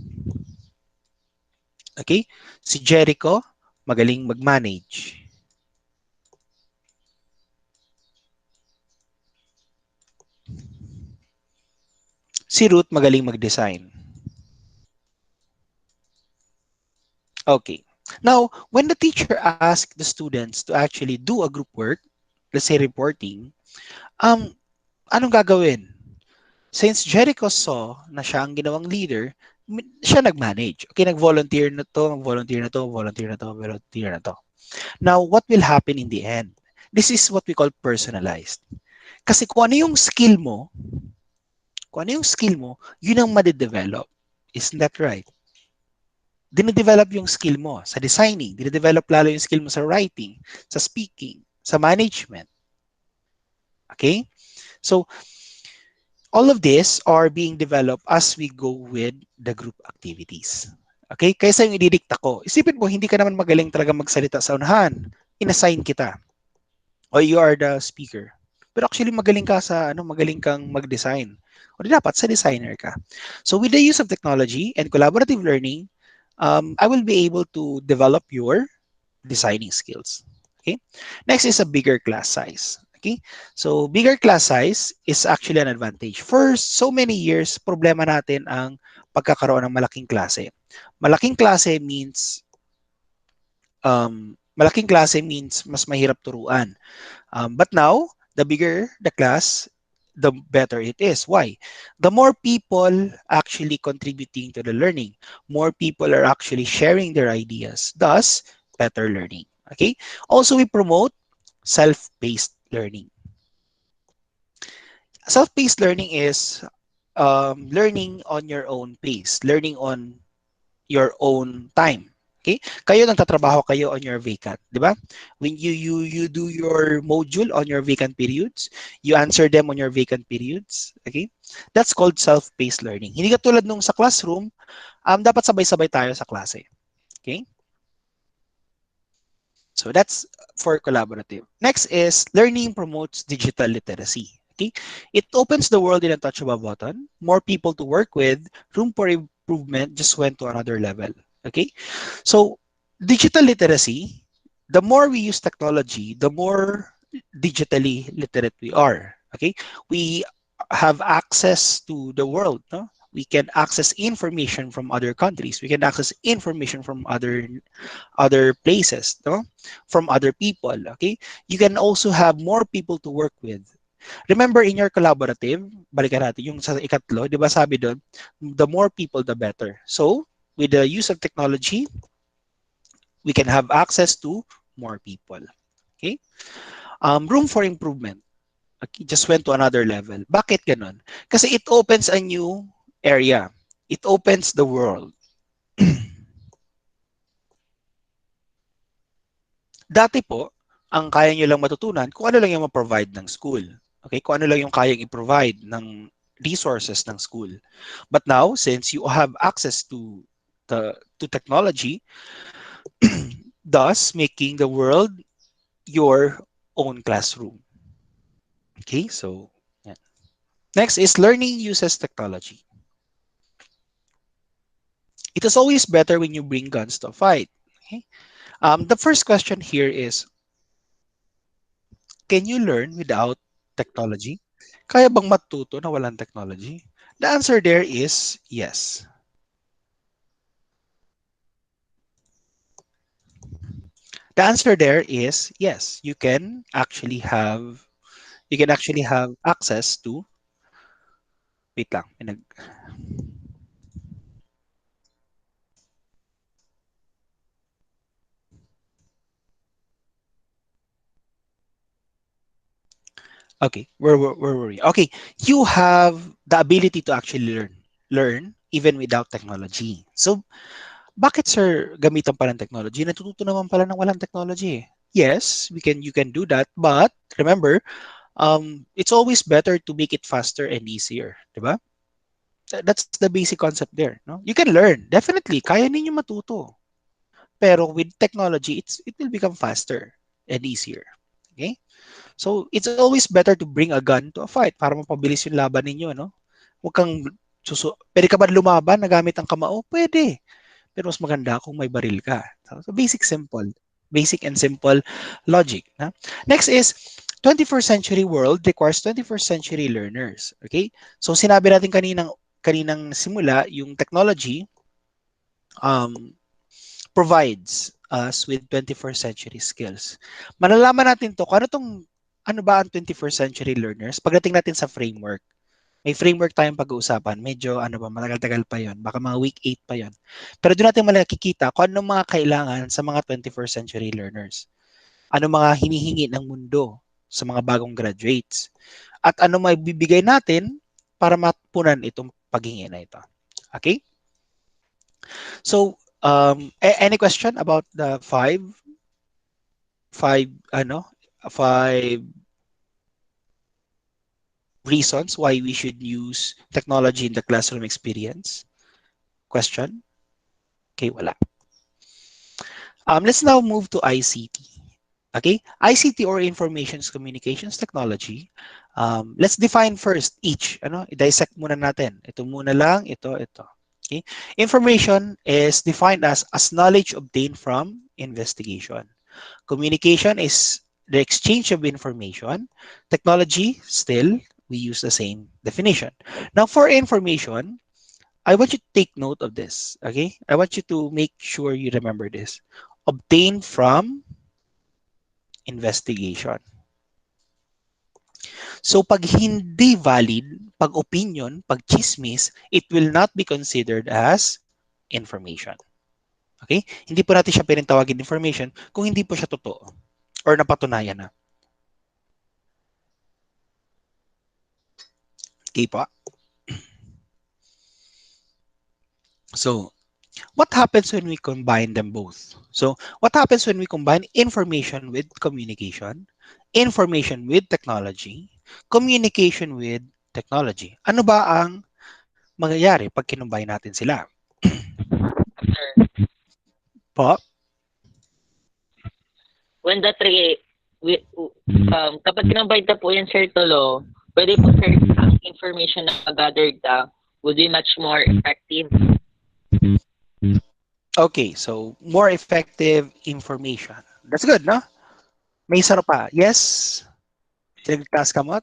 Okay? Si Jericho, magaling mag-manage. Si Ruth, magaling mag-design. Okay. Now, when the teacher asks the students to actually do a group work, let's say reporting, anong gagawin? Since Jericho saw na siya ang ginawang leader, siya nag-manage. Okay, nag-volunteer na to, volunteer na to, volunteer na to, volunteer na to. Now, what will happen in the end? This is what we call personalized. Kasi kung ano yung skill mo, yun ang madidevelop. Isn't that right? Dine-develop yung skill mo sa designing, dine-develop lalo yung skill mo sa writing, sa speaking, sa management. Okay? So, all of this are being developed as we go with the group activities. Okay? Kaysa yung ididikta ko, isipin mo, hindi ka naman magaling talaga magsalita sa unahan. Inassign kita. O you are the speaker. Pero actually magaling ka magaling kang mag-design. O di dapat sa designer ka. So with the use of technology and collaborative learning, I will be able to develop your designing skills. Okay. Next is a bigger class size. Okay. So bigger class size is actually an advantage. For so many years, problema natin ang pagkakaroon ng malaking klase. Malaking klase means mas mahirap turuan. But now, the bigger the class, the better it is. Why? The more people actually contributing to the learning, more people are actually sharing their ideas, thus better learning. Okay? Also, we promote self-paced learning. Self-paced learning is learning on your own pace, learning on your own time. Okay? Kayo nagtatrabaho kayo on your vacant, di ba? When you do your module on your vacant periods, you answer them on your vacant periods, okay? That's called self-paced learning. Hindi katulad nung sa classroom, dapat sabay-sabay tayo sa klase. Okay? So that's for collaborative. Next is learning promotes digital literacy. Okay? It opens the world in a touch of a button. More people to work with, room for improvement just went to another level. Okay? So digital literacy, the more we use technology, the more digitally literate we are. Okay, we have access to the world. No, we can access information from other countries. We can access information from other places. No, from other people. Okay, you can also have more people to work with. Remember in your collaborative, balikan natin yung sa ikatlo, di ba sabi doon, the more people, the better. So, with the use of technology, we can have access to more people. Okay? Room for improvement. Okay, just went to another level. Bakit ganun? Kasi it opens a new area. It opens the world. Dati po, ang kaya nyo lang matutunan kung ano lang yung ma-provide ng school. Okay? Kung ano lang yung kayang i-provide ng resources ng school. But now, since you have access to technology, thus making the world your own classroom. Okay, so yeah. Next is learning uses technology. It is always better when you bring guns to a fight. Okay? The first question here is, can you learn without technology? Kaya bang matuto na walang technology? The answer there is yes. The answer there is yes. You can actually have access to, wait lang, okay, where were we? Okay, you have the ability to actually learn even without technology. So, bakit sir gamitan pa ng technology? Natututo naman pala ng walang technology. Yes, you can do that, but remember, it's always better to make it faster and easier, 'di ba? That's the basic concept there, no? You can learn, definitely, kaya ninyo matuto. Pero with technology, it will become faster and easier. Okay? So, it's always better to bring a gun to a fight para mapabilis yung laban ninyo, no? Huwag kang pwede ka ba lumaban na gamit ang kamao? Pwede. Pero mas maganda kung may baril ka. So basic simple. Basic and simple logic. Ha? Next is, 21st century world requires 21st century learners. Okay? So sinabi natin kaninang simula, yung technology um, provides us with 21st century skills. Malalaman natin to kung ano ba ang 21st century learners pagdating natin sa framework. May framework tayong pag-uusapan. Medyo matagal-tagal pa yon. Baka mga week 8 pa yon. Pero doon natin makikita kung ano mga kailangan sa mga 21st century learners. Ano mga hinihingi ng mundo sa mga bagong graduates. At ano may bibigay natin para mapunan itong paghingi na ito. Okay? So, any question about the five, five reasons why we should use technology in the classroom experience? Question? Okay, wala. Let's now move to ICT. Okay, ICT or Informations Communications Technology. Let's define first each. I-dissect muna natin. Ito muna lang, ito. Okay, information is defined as knowledge obtained from investigation. Communication is the exchange of information. Technology, still, we use the same definition. Now, for information, I want you to take note of this. Okay, I want you to make sure you remember this. Obtained from investigation. So pag hindi valid, pag opinion, pag chismis, it will not be considered as information. Okay? Hindi po natin siya pinatawagin information kung hindi po siya totoo or napatunayan na. Okay po? So, what happens when we combine them both? So, what happens when we combine information with communication, information with technology, communication with technology? Ano ba ang mangyayari pag kinumbine natin sila? Po? When the three, kapag kinambay na po yan, Sir Tolo, pwede po, sir, ang information na gathered would be much more effective. Okay, so more effective information. That's good, no? May isa pa. Yes? Sinagtaas kamot?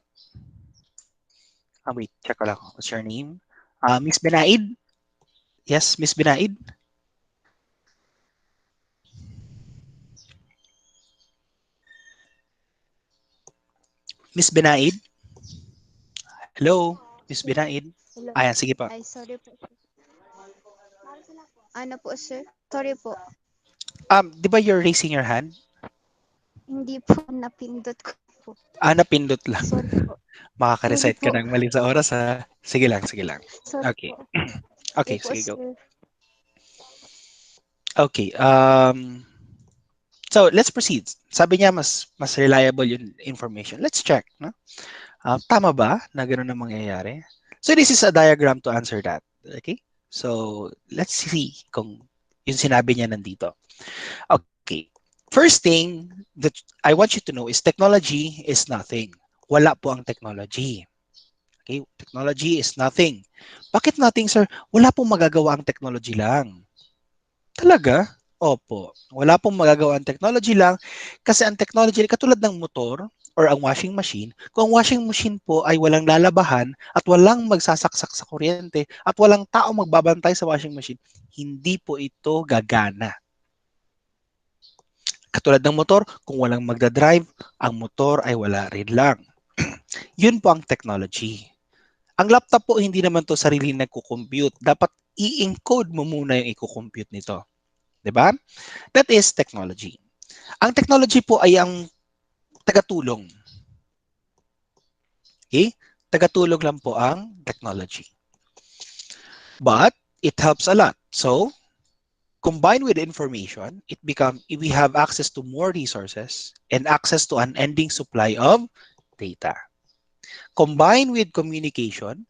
Wait, check ko lang. What's your name? Miss Benaid? Yes, Miss Benaid? Miss Benaid? Hello? Miss Benaid? Hello. Ayan, sige pa. Ay, sorry po. Ano po, sir? Sorry po. Di ba you're raising your hand? Hindi po napindot ko po. Napindot lang. Sorry po. Makaka-recite ka Sorry po. ng mali sa oras, ha? Sige lang, sige lang. Sorry Okay. po. Okay, Sorry po, sige, go. sir. Okay. So, let's proceed. Sabi niya, mas reliable yung information. Let's check, no? Tama ba na gano'n ang mangyayari? So, this is a diagram to answer that. Okay? So, let's see kung yung sinabi niya nandito. Okay. First thing that I want you to know is technology is nothing. Wala po ang technology. Okay? Technology is nothing. Bakit nothing, sir? Wala pong magagawa ang technology lang. Talaga? Opo. Wala pong magagawa ang technology lang kasi ang technology, katulad ng motor or ang washing machine, kung ang washing machine po ay walang lalabahan at walang magsasaksak sa kuryente at walang tao magbabantay sa washing machine, hindi po ito gagana. Katulad ng motor, kung walang magdadrive, ang motor ay wala rin lang. Yun po ang technology. Ang laptop po, hindi naman to sarili nagko-compute. Dapat i-encode mo muna yung i-compute nito. 'Di ba? That is technology. Ang technology po ay ang tagatulong. Okay? Tagatulong lang po ang technology. But it helps a lot. So, combined with information, we have access to more resources and access to an unending supply of data. Combined with communication,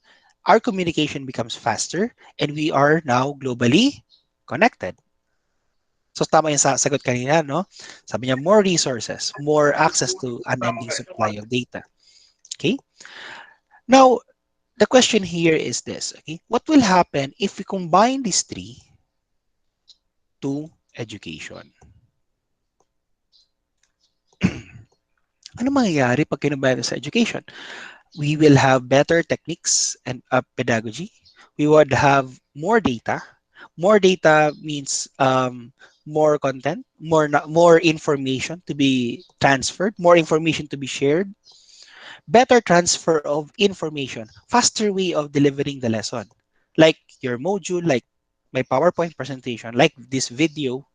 our communication becomes faster and we are now globally connected. So tama yung sagot kanina, no? Sabi niya, more resources, more access to unending supply of data. Okay? Now, the question here is this, okay? What will happen if we combine these three to education? Ano mangyayari pag kinumbine sa education? We will have better techniques and pedagogy. We would have more data. More data means more content, more information to be transferred, more information to be shared, better transfer of information, faster way of delivering the lesson. Like your module, like my PowerPoint presentation, like this video,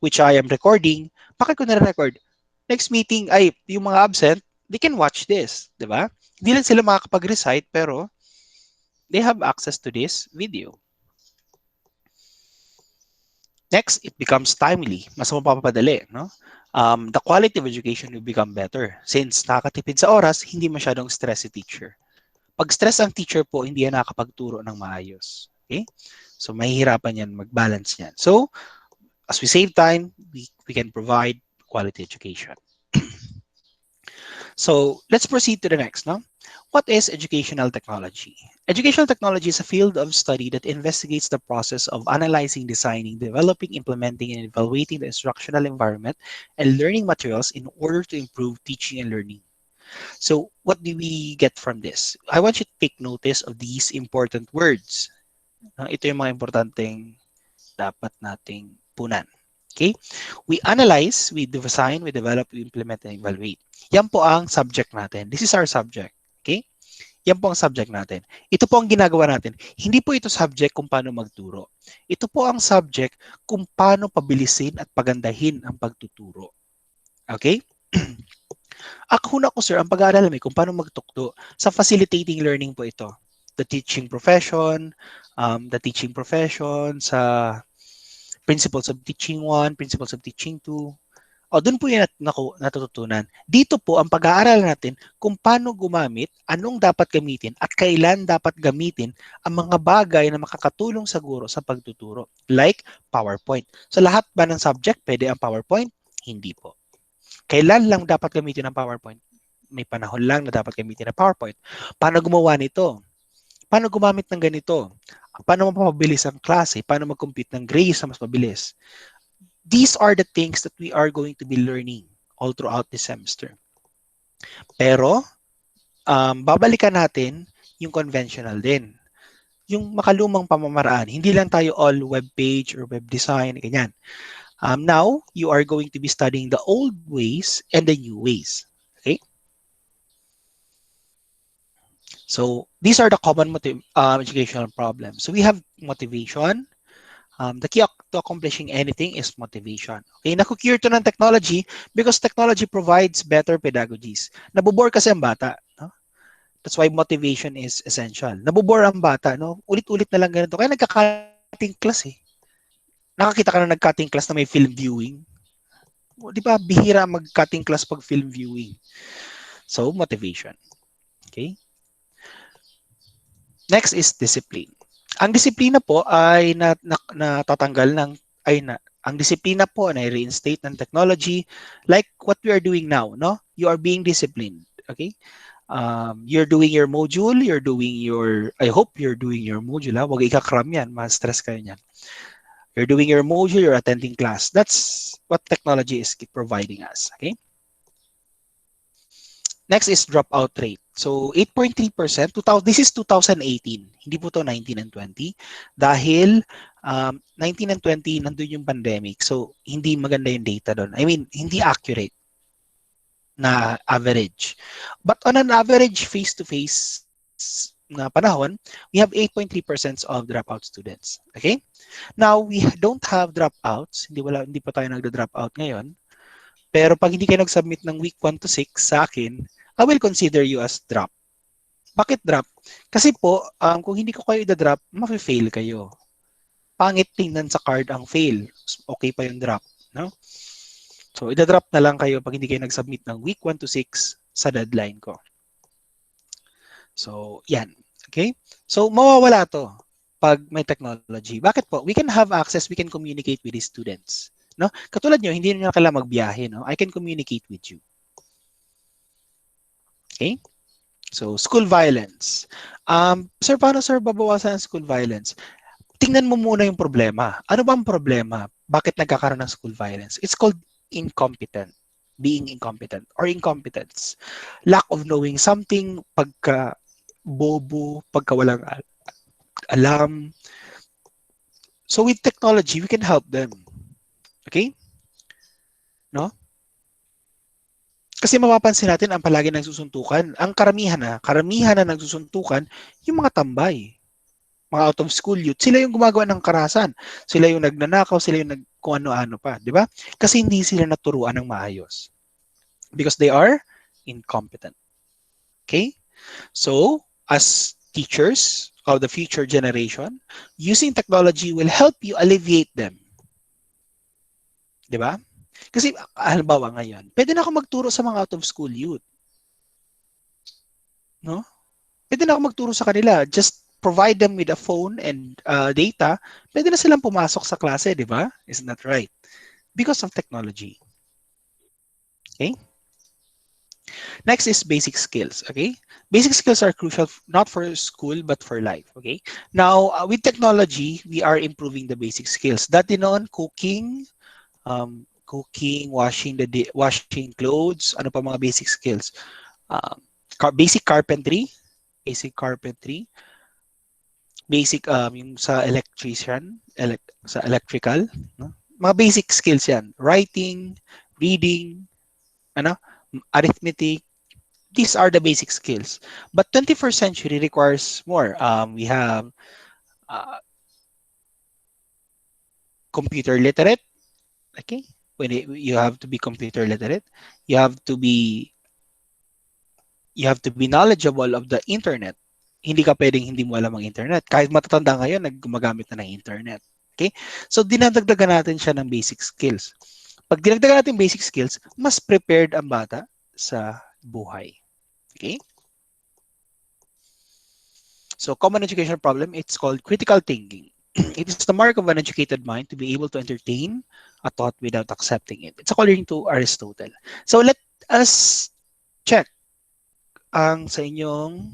which I am recording, bakit ko na-record? Next meeting, yung mga absent, they can watch this, di ba? Hindi lang sila makakapag-recite, pero they have access to this video. Next, it becomes timely. Mas mapapadali, no? The quality of education will become better. Since nakakatipid sa oras, hindi masyadong stress si teacher. Pag stress ang teacher po, hindi yan nakakapagturo ng maayos. Okay? So, mahihirapan yan, mag-balance yan. So, as we save time, we can provide quality education. So, let's proceed to the next, no? What is educational technology? Educational technology is a field of study that investigates the process of analyzing, designing, developing, implementing, and evaluating the instructional environment and learning materials in order to improve teaching and learning. So, what do we get from this? I want you to take notice of these important words. Ito yung mga importanteng dapat nating punan. Okay? We analyze, we design, we develop, we implement, and evaluate. Yan po ang subject natin. This is our subject. Okay? Yan po ang subject natin. Ito po ang ginagawa natin. Hindi po ito subject kung paano magturo. Ito po ang subject kung paano pabilisin at pagandahin ang pagtuturo. Okay? Ako na ko, sir, ang pag-aaral kung paano magtukto. Sa facilitating learning po ito. The teaching profession, sa principles of teaching 1, principles of teaching 2. O, doon po yung natututunan. Dito po ang pag-aaral natin kung paano gumamit, anong dapat gamitin, at kailan dapat gamitin ang mga bagay na makakatulong sa guro sa pagtuturo. Like PowerPoint. So, lahat ba ng subject pwede ang PowerPoint? Hindi po. Kailan lang dapat gamitin ang PowerPoint? May panahon lang na dapat gamitin ang PowerPoint. Paano gumawa nito? Paano gumamit ng ganito? Paano mapapabilis ang klase? Paano mag-compute ng grades na mas mabilis? These are the things that we are going to be learning all throughout the semester. Pero, babalikan natin yung conventional din. Yung makalumang pamamaraan. Hindi lang tayo all web page or web design, ganyan. Now, you are going to be studying the old ways and the new ways. Okay? So, these are the common educational problems. So, we have motivation. The key to accomplishing anything is motivation. Okay, naku-cure to ng technology because technology provides better pedagogies. Nabobore kasi ang bata. No? That's why motivation is essential. Nabobore ang bata. No? Ulit-ulit na lang ganito. Kaya nagka-cutting class eh. Nakakita ka na nag-cutting class na may film viewing. Di ba, bihira mag-cutting class pag film viewing. So, motivation. Okay? Next is discipline. Ang disiplina po ay natatanggal ng ang disiplina po ay reinstate ng technology like what we are doing now, no? You are being disciplined, okay? You're doing your module, I hope you're doing your module, ha? Huwag ikakram yan, ma-stress kayo niyan. You're doing your module, you're attending class. That's what technology is providing us, okay? Next is dropout rate. So 8.3%, this is 2018. Hindi po to 19 and 20. Dahil 19 and 20, nandun yung pandemic. So hindi maganda yung data doon. I mean, hindi accurate na average. But on an average face-to-face na panahon, we have 8.3% of dropout students. Okay? Now, we don't have dropouts. Hindi pa tayo nagda-dropout ngayon. Pero pag hindi kayo nag-submit ng week 1 to 6 sa akin, I will consider you as drop. Bakit drop? Kasi po, kung hindi ko kayo i-drop, mafe-fail kayo. Pangit tingnan sa card ang fail. Okay pa yung drop. No? So, i-drop na lang kayo pag hindi kayo nag-submit ng week 1 to 6 sa deadline ko. So, yan. Okay? So, mawawala to pag may technology. Bakit po? We can have access, we can communicate with the students. No? Katulad nyo, hindi nyo kailangan magbiyahe. No? I can communicate with you. Okay? So, school violence. Sir, paano sir babawasan ang school violence? Tingnan mo muna yung problema. Ano ba ang problema? Bakit nagkakaroon ng school violence? It's called incompetent. Being incompetent or incompetence. Lack of knowing something, pagka bobo, pagka walang alam. So, with technology, we can help them. Okay? No? Kasi mapapansin natin ang palagi nagsusuntukan, ang karamihan na nagsusuntukan, yung mga tambay, mga out of school youth, sila yung gumagawa ng karahasan, sila yung nagnanakaw, sila yung kung ano-ano pa, di ba? Kasi hindi sila naturuan ng maayos. Because they are incompetent. Okay? So, as teachers of the future generation, using technology will help you alleviate them. Di ba? Kasi, halimbawa ngayon, pwede na ako magturo sa mga out-of-school youth. No? Pwede na ako magturo sa kanila. Just provide them with a phone and data. Pwede na silang pumasok sa klase, di ba? Isn't that right? Because of technology. Okay? Next is basic skills. Okay? Basic skills are crucial not for school but for life. Okay? Now, with technology, we are improving the basic skills. Dati noon, cooking, washing clothes, ano pa mga basic skills. Basic carpentry, basic yung sa electrician, sa electrical, no? Mga basic skills yan. Writing, reading, arithmetic. These are the basic skills. But 21st century requires more. We have computer literate. Okay? When you have to be computer literate, you have to be knowledgeable of the internet. Hindi ka pwedeng hindi mo alam ang internet. Kahit matatanda ngayon, gumagamit na ng internet. Okay? So, dinadagdagan natin siya ng basic skills. Pag dinagdagan natin basic skills, mas prepared ang bata sa buhay. Okay? So, common education problem, it's called critical thinking. It is the mark of an educated mind to be able to entertain a thought without accepting it. It's according to Aristotle. So, let us check ang sa inyong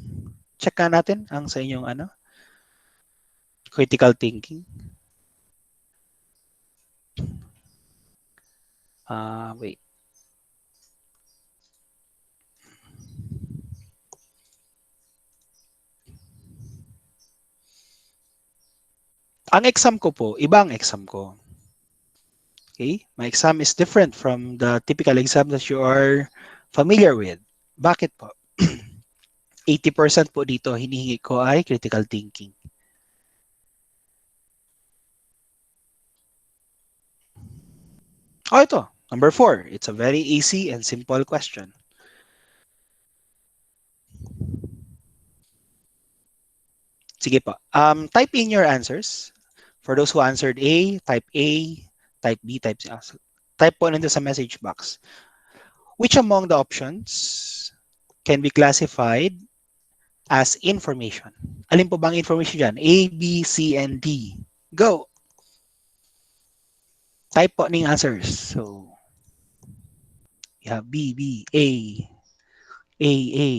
check ka natin ang sa inyong ano, critical thinking. Wait. Ang exam ko po, iba ang exam ko. Okay? My exam is different from the typical exam that you are familiar with. Bakit po? 80% po dito hinihingi ko ay critical thinking. Oh, ito. Number 4. It's a very easy and simple question. Sige po. Type in your answers. For those who answered A, type A, type B, type C. Type po nito sa message box. Which among the options can be classified as information? Alin po bang information dyan? A, B, C, and D. Go! Type po ng answers. So, you have B, B, A, A, A,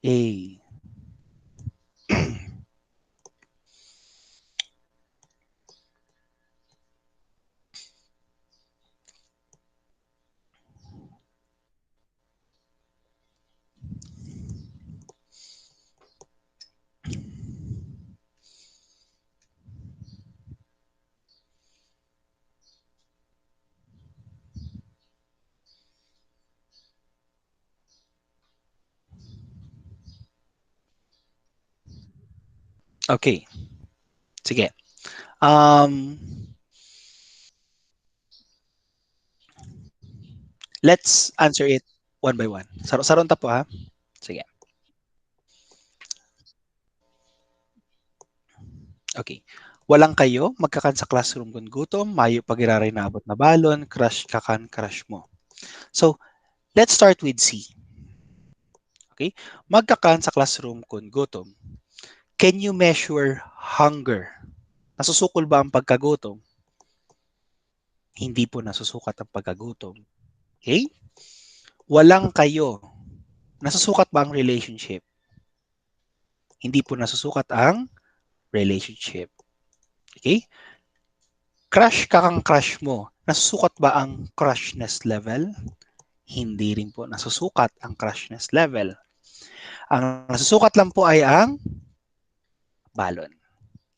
A. Okay. Sige. Let's answer it one by one. Saron ta po ha. Sige. Okay. Walang kayo, magkakan sa classroom kun gutom, mayo pagiraray na abot na balon, crush kakan crush mo. So, let's start with C. Okay? Magkakan sa classroom kun gutom. Can you measure hunger? Nasusukol ba ang pagkagutom? Hindi po nasusukat ang pagkagutom. Okay? Walang kayo. Nasusukat ba ang relationship? Hindi po nasusukat ang relationship. Okay? Crush ka kang crush mo. Nasusukat ba ang crushness level? Hindi rin po nasusukat ang crushness level. Ang nasusukat lang po ay ang balon.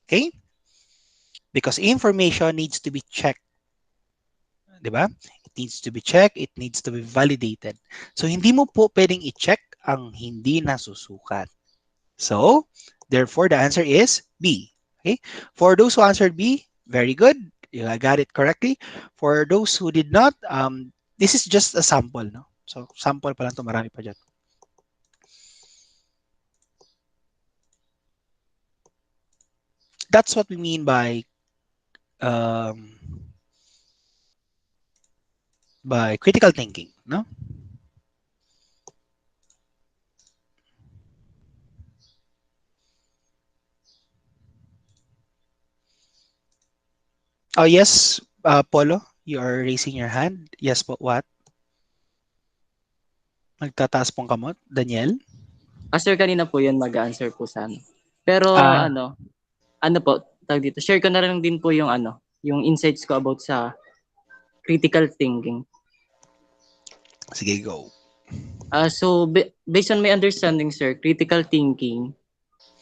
Okay? Because information needs to be checked. Diba? It needs to be checked. It needs to be validated. So, hindi mo po pwedeng i-check ang hindi nasusukat. So, therefore, the answer is B. Okay? For those who answered B, very good. You got it correctly. For those who did not, this is just a sample. No? So, sample pa lang ito. Marami pa dyan. That's what we mean by critical thinking. No? Oh, yes, Polo, you are raising your hand. Yes po, what? Magtataas pong kamot. Daniel? Sir, kanina po yun mag-answer po sa ano. Pero Ah. ano po, tawag dito, share ko na rin din po yung yung insights ko about sa critical thinking. Sige, go. So, based on my understanding, sir, critical thinking,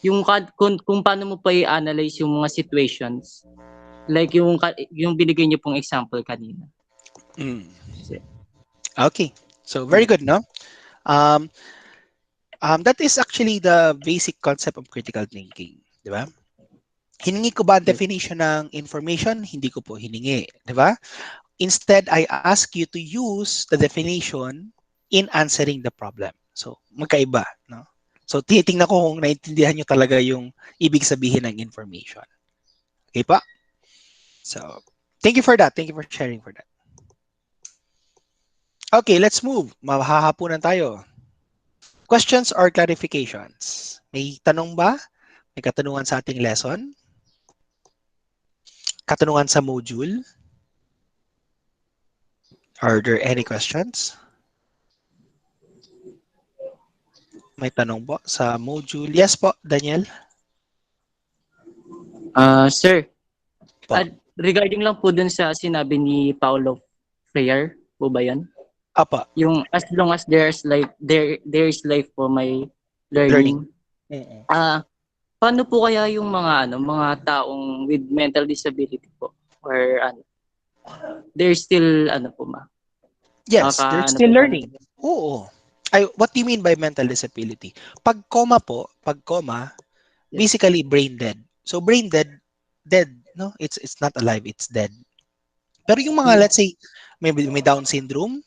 yung kung paano mo pa i-analyze yung mga situations, like yung binigay niyo pong example kanina. Okay. So, very good, no? That is actually the basic concept of critical thinking. Di ba? Hiningi ko ba ang definition ng information? Hindi ko po hiningi. Di ba? Instead, I ask you to use the definition in answering the problem. So, magkaiba. No? So, titingnan ko kung naintindihan nyo talaga yung ibig sabihin ng information. Okay pa? So, thank you for that. Thank you for sharing for that. Okay, let's move. Mahahapunan tayo. Questions or clarifications? May tanong ba? May katanungan sa ating lesson? Katanungan sa module? Are there any questions? May tanong po sa module. Yes po, Daniel. Sir, Po. regarding lang po dun sa sinabi ni Paulo Freire, po ba yan? Apa, Yung as long as there is life po may learning. learning. Mm-mm. Paano po kaya yung mga taong with mental disability po or there's still po Yes, they're ano still po ba learning. Oo. Ay, what do you mean by mental disability? Pag coma po, Yes. basically brain dead. So brain dead, no? It's not alive, it's dead. Pero yung mga, let's say, may Down syndrome,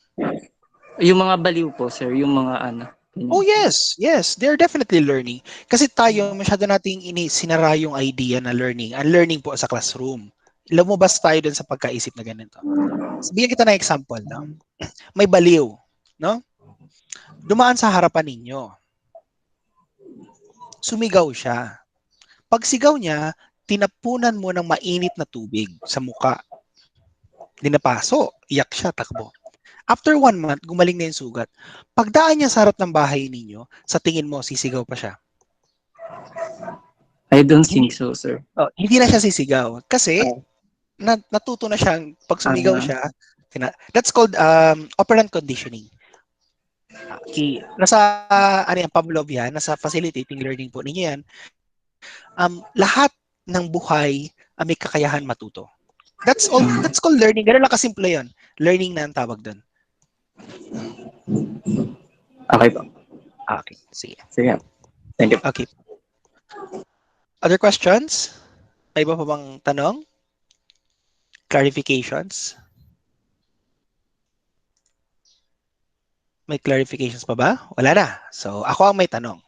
Yung mga baliw po, sir, yung mga ganyan. oh yes, they're definitely learning. Kasi tayo, masyado nating sinara yung idea na learning. Ang learning po sa classroom. Lumabas tayo dun sa pagkaisip na ganito. Bigyan kita ng example, no? May baliw, no? Dumaan sa harapan ninyo. Sumigaw siya. Pag sigaw niya, tinapunan mo ng mainit na tubig sa muka. Dinapaso, iyak siya, takbo. After 1 month, gumaling na yung sugat. Pagdaan niya sa harap ng bahay ninyo, sa tingin mo, sisigaw pa siya. I don't think so, sir. Oh, hindi na siya sisigaw. Kasi, natuto na siyang, pag sumigaw siya, that's called operant conditioning. Okay. Nasa, Pavlov yan, nasa facilitating learning po ninyo yan. Lahat ng buhay may kakayahan matuto. That's called learning. Ganun lang kasimple yun. Learning na ang tawag doon. Okay po. Okay, sige. Sige. Thank you. Okay. Other questions? May iba pa bang tanong? Clarifications? May clarifications pa ba? Wala na. So, ako ang may tanong.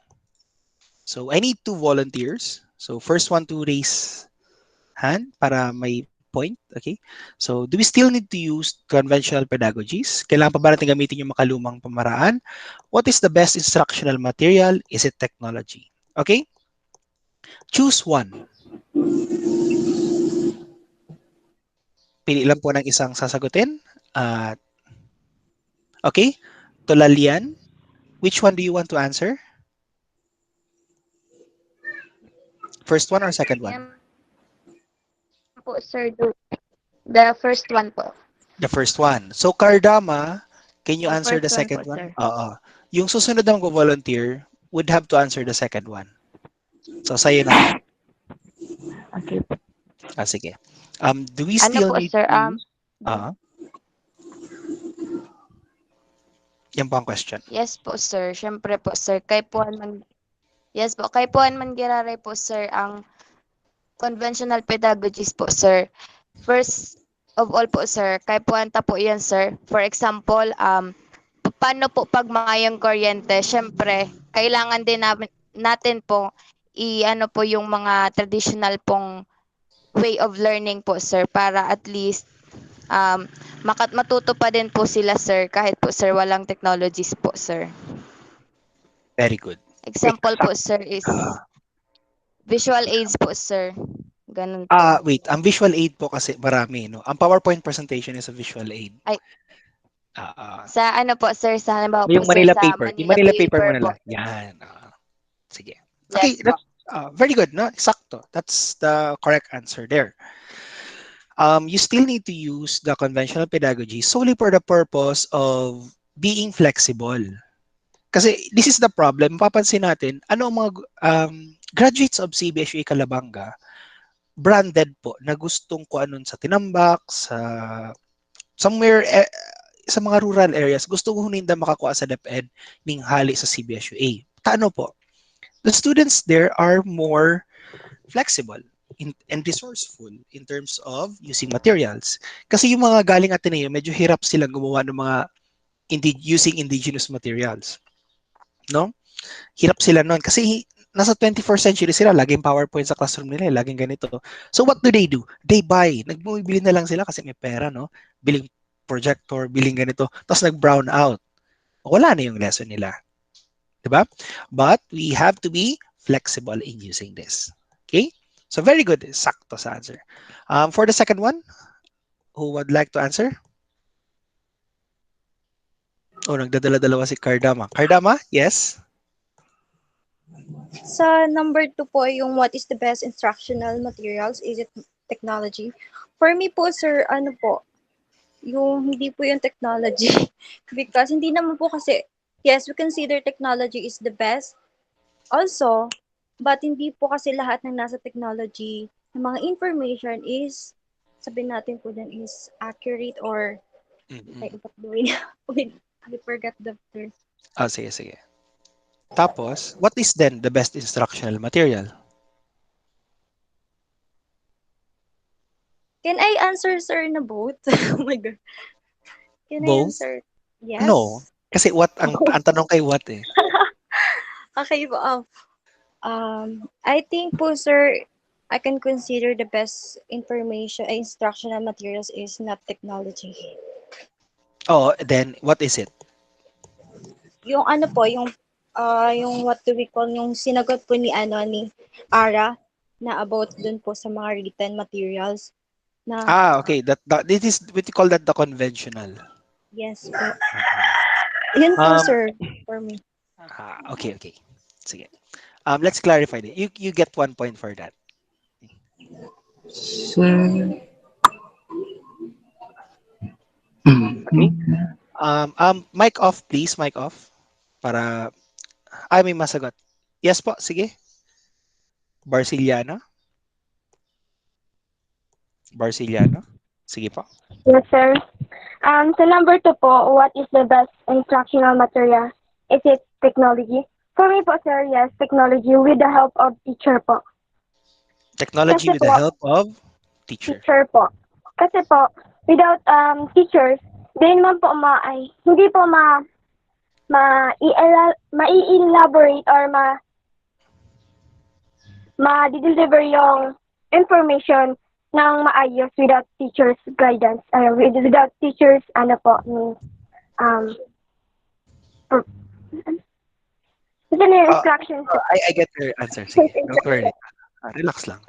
So, I need 2 volunteers. So, first one to raise hand para may point. Okay? So, do we still need to use conventional pedagogies? Kailangan pa ba natin gamitin yung makalumang pamaraan? What is the best instructional material? Is it technology? Okay? Choose one. Pili lang po ng isang sasagutin. Okay? Tolalian, which one do you want to answer? First one or second one? Yan po, sir. The first one po. The first one. So, Kardama, can you The answer the first one second po, one? sir. Oo. Yung susunod na mag-volunteer would have to answer the second one. So, sa'yo na. Okay. Sige. Do we still po, need sir? to use? Yan po ang question. Yes po, sir. Siyempre po, sir. Yes po. Kay Puan Mangiraray po, sir, ang conventional pedagogies po, sir. First of all po, sir, kay Puanta po yan, sir. For example, paano po pag mayang kuryente? Siyempre, kailangan din natin po i-ano po yung mga traditional pong way of learning po, sir, para at least matuto pa din po sila, sir, kahit po, sir, walang technologies po, sir. Very good. Example po, sir, is visual aids po, sir. Ganun po. Wait. Ang visual aid po kasi marami, no? Ang PowerPoint presentation is a visual aid. Ay. Sa ano po, sir, sa halimbawa yung po, Manila sir, sa paper. Yung Manila paper mo na po. lang. Yan. Sige. Yes Okay, po. that's very good, no? Sakto. That's the correct answer there. You still need to use the conventional pedagogy solely for the purpose of being flexible. Kasi this is the problem. Mapapansin natin, ano ang mga graduates of CBSU Calabanga, branded po, na gustong kuanon sa Tinambak, sa somewhere, sa mga rural areas, gusto ko huninda makakuha sa DepEd ning hali sa CBSUA. Tano po? The students there are more flexible and resourceful in terms of using materials. Kasi yung mga galing Ateneo, medyo hirap silang gumawa ng mga using indigenous materials. No? Hirap sila nun. Kasi nasa 21st century sila, laging PowerPoint sa classroom nila, laging ganito. So what do? They buy. Nagbumibili na lang sila kasi may pera, no? Biling projector, biling ganito. Tapos nag-brown out. Wala na yung lesson nila. Diba? But we have to be flexible in using this. Okay? So very good. Sakto sa answer. For the second one, who would like to answer? Oh, nagdadala-dalawa si Kardama. Kardama, yes? Sa number 2 po, yung what is the best instructional materials? Is it technology? For me po, sir, ano po, yung hindi po yung technology. Because hindi naman po kasi, yes, we consider technology is the best also, but hindi po kasi lahat ng nasa technology, ng mga information is, sabihin natin po dyan is accurate or, Mm-mm. ay, what do we, wait, I forgot the term. Sige, sige. Tapos, what is then the best instructional material? Can I answer, sir, na both? Oh my God. Can I Both? answer? No. Yes. Kasi what ang tanong kay what eh. Okay po. I think po, sir, I can consider the best information, instructional materials is not technology. Oh, then what is it? Yung ano po, yung what do we call, yung sinagot po ni, ni Ara, na about dun po sa mga written materials, na, Okay. That this is what you call that the conventional. yes po. Mm-mm. Yun po, Um, sir, for me. okay, okay. Sige. Let's clarify it. You get 1 point for that. Sir. Okay? Mic off, please. Mic off. Para, may masagot. Yes po, sige. Barciliano? Barciliano? Sige po. Yes, sir. So number 2 po, what is the best instructional material? Is it technology? For me po, sir, yes, technology with the help of teacher po. Technology Kasi with the po, help of teacher. teacher po. Kasi po, without teachers, din man po hindi po ma-elaborate or ma-deliver yung information ng maayos without teachers guidance, without teachers Ito na yung Uh, instructions. I get your answer. Sige. Don't worry. Relax lang.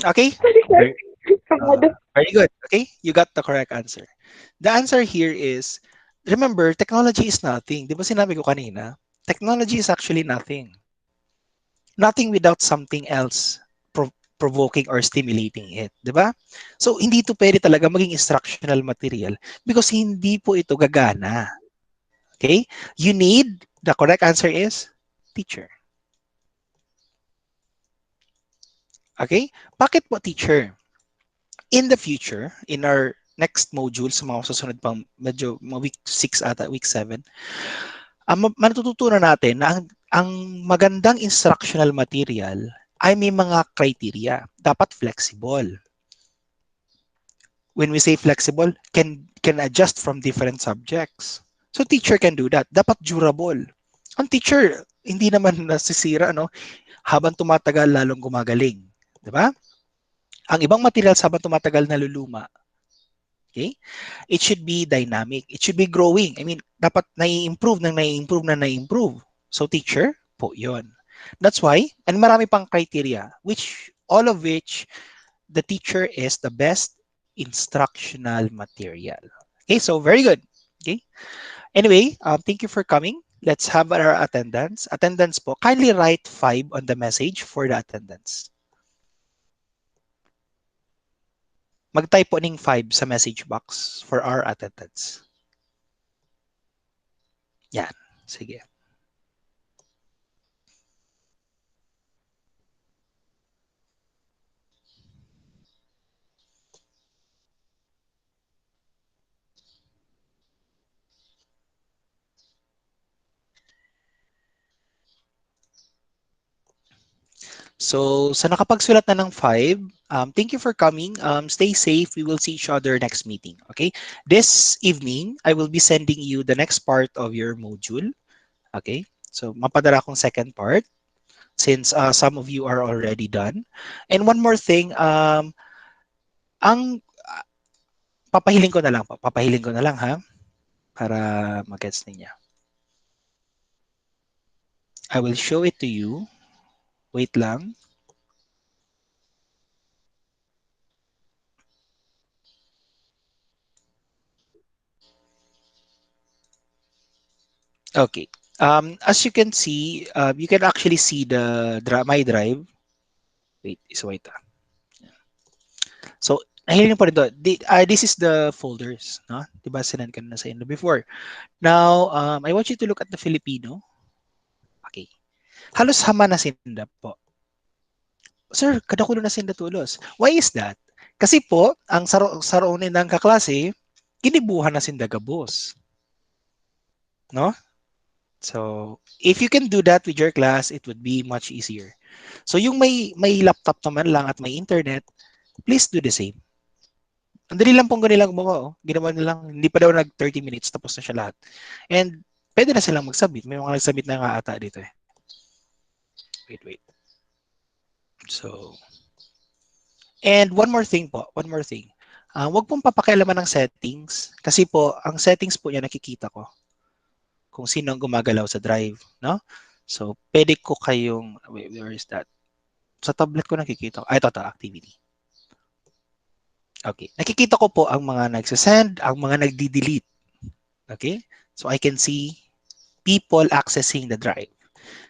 Okay? Sorry, sir. Very, very good. Okay? You got the correct answer. The answer here is, remember, technology is nothing. Di ba sinabi ko kanina? Technology is actually nothing. Nothing without something else provoking or stimulating it. Di ba? So, hindi ito pwede talaga maging instructional material because hindi po ito gagana. Okay? The correct answer is teacher. Okay? Bakit po teacher? In the future, in our next module, sa mga susunod pang medyo mga week 6 ata, week 7, matututunan natin na ang magandang instructional material ay may mga criteria. Dapat flexible. When we say flexible, can adjust from different subjects. So teacher can do that. Dapat durable. Ang teacher, hindi naman nasisira, no? Habang tumatagal, lalong gumagaling. Di ba? Ang ibang materials habang tumatagal naluluma. Okay? It should be dynamic. It should be growing. I mean, dapat nai-improve. So teacher, po yon. That's why, and marami pang criteria, all of which, the teacher is the best instructional material. Okay, so very good. Okay. Anyway, thank you for coming. Let's have our attendance. Attendance po. Kindly write 5 on the message for the attendance. Mag-type po ng 5 sa message box for our attendance. Yan. Sige. So, sa nakapagsulat na ng 5, thank you for coming. Stay safe. We will see each other next meeting. Okay? This evening, I will be sending you the next part of your module. Okay? So, mapadala akong second part since some of you are already done. And one more thing, ang papahiling ko na lang po. Papahiling ko na lang ha para mag-gets niya. I will show it to you. Wait lang. Okay. As you can see, you can actually see the my drive. Wait, is wait. So, nahiling pa rin to. This is the folders, no? Diba sinend ko na sa inyo before. Now, I want you to look at the Filipino. Okay. Halos hama na sinda po. Sir, kadakulo na sinda tulos. Why is that? Kasi po, ang saronin ng kaklase, ginibuhan na sinda gabos. No? So, if you can do that with your class, it would be much easier. So, yung may laptop naman lang at may internet, please do the same. Ang dali lang pong ganun lang gumawa. Oh. Ginawa nilang, hindi pa daw nag 30 minutes, tapos na siya lahat. And pwede na silang mag-submit. May mga nag-submit na nga ata dito eh. Wait. So, and one more thing po. Huwag pong papakialaman ng settings. Kasi po, ang settings po niya nakikita ko. Kung sino ang gumagalaw sa drive. No? So, pwede ko kayong, wait, where is that? Sa tablet ko nakikita ko. Ito, activity. Okay. Nakikita ko po ang mga nagsasend, ang mga nagdi-delete. Okay? So I can see people accessing the drive.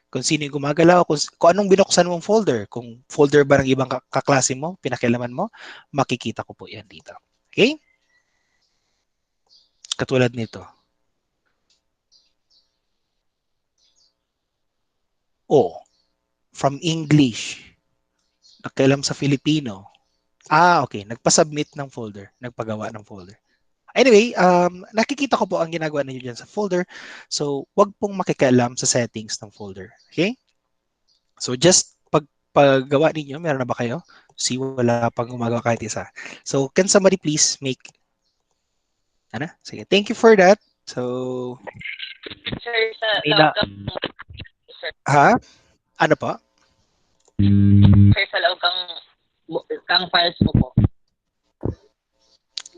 Kung sino yung gumagalaw, kung anong binuksan mong folder, kung folder ba ng ibang kaklase mo, pinakialaman mo, makikita ko po yan dito. Okay? Katulad nito. Oh, from English. Nakialam sa Filipino. Okay. Nagpa-submit ng folder. Nagpagawa ng folder. Anyway, nakikita ko po ang ginagawa ninyo dyan sa folder. So, wag pong makikialam sa settings ng folder. Okay? So, just paggawa ninyo, meron na ba kayo? See, wala pang gumagawa kahit isa. So, can somebody please make... Sige, thank you for that. So... Sir, sa Ina- Ha? Ano po? Sir, sa loob kang files mo po.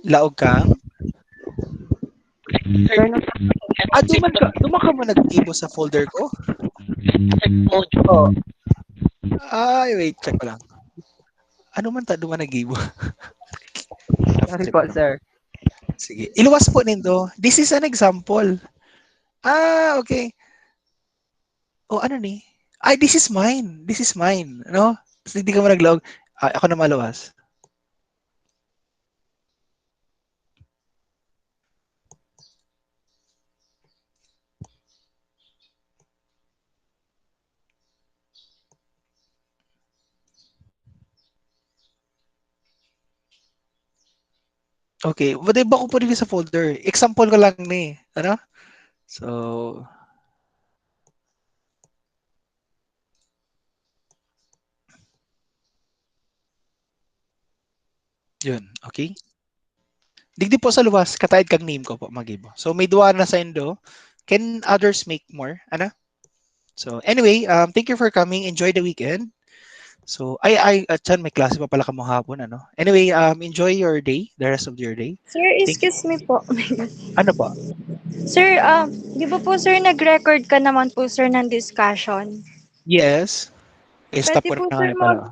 Laog kang? Sir, Duman ka mo nag-ibo sa folder ko? module. Ay, wait, check ko lang. Ano man duman nag-ibo? Sorry po, sir. Sige. Iluwas po nindo. This is an example. Okay. Oh, ano ni? Ay, this is mine. This is mine. No? Tapos hindi ka mo nag-log. Ako na maluwas. Okay. But iba ko po rin sa folder. Example ko lang ni. Ano? So, yun. Okay? Digdi po sa luwas, katayad kang name ko po, magibo. So, may duwa na sa indo. Can others make more? Ano? So, anyway, thank you for coming. Enjoy the weekend. So, Chan, may klase pa pala ka mo hapon, ano? Anyway, enjoy your day, the rest of your day. Sir, excuse me po. Ano po? Sir, di ba po sir nag-record ka naman po sir ng discussion? Yes. Stop Pwede ko po na sir nga pala.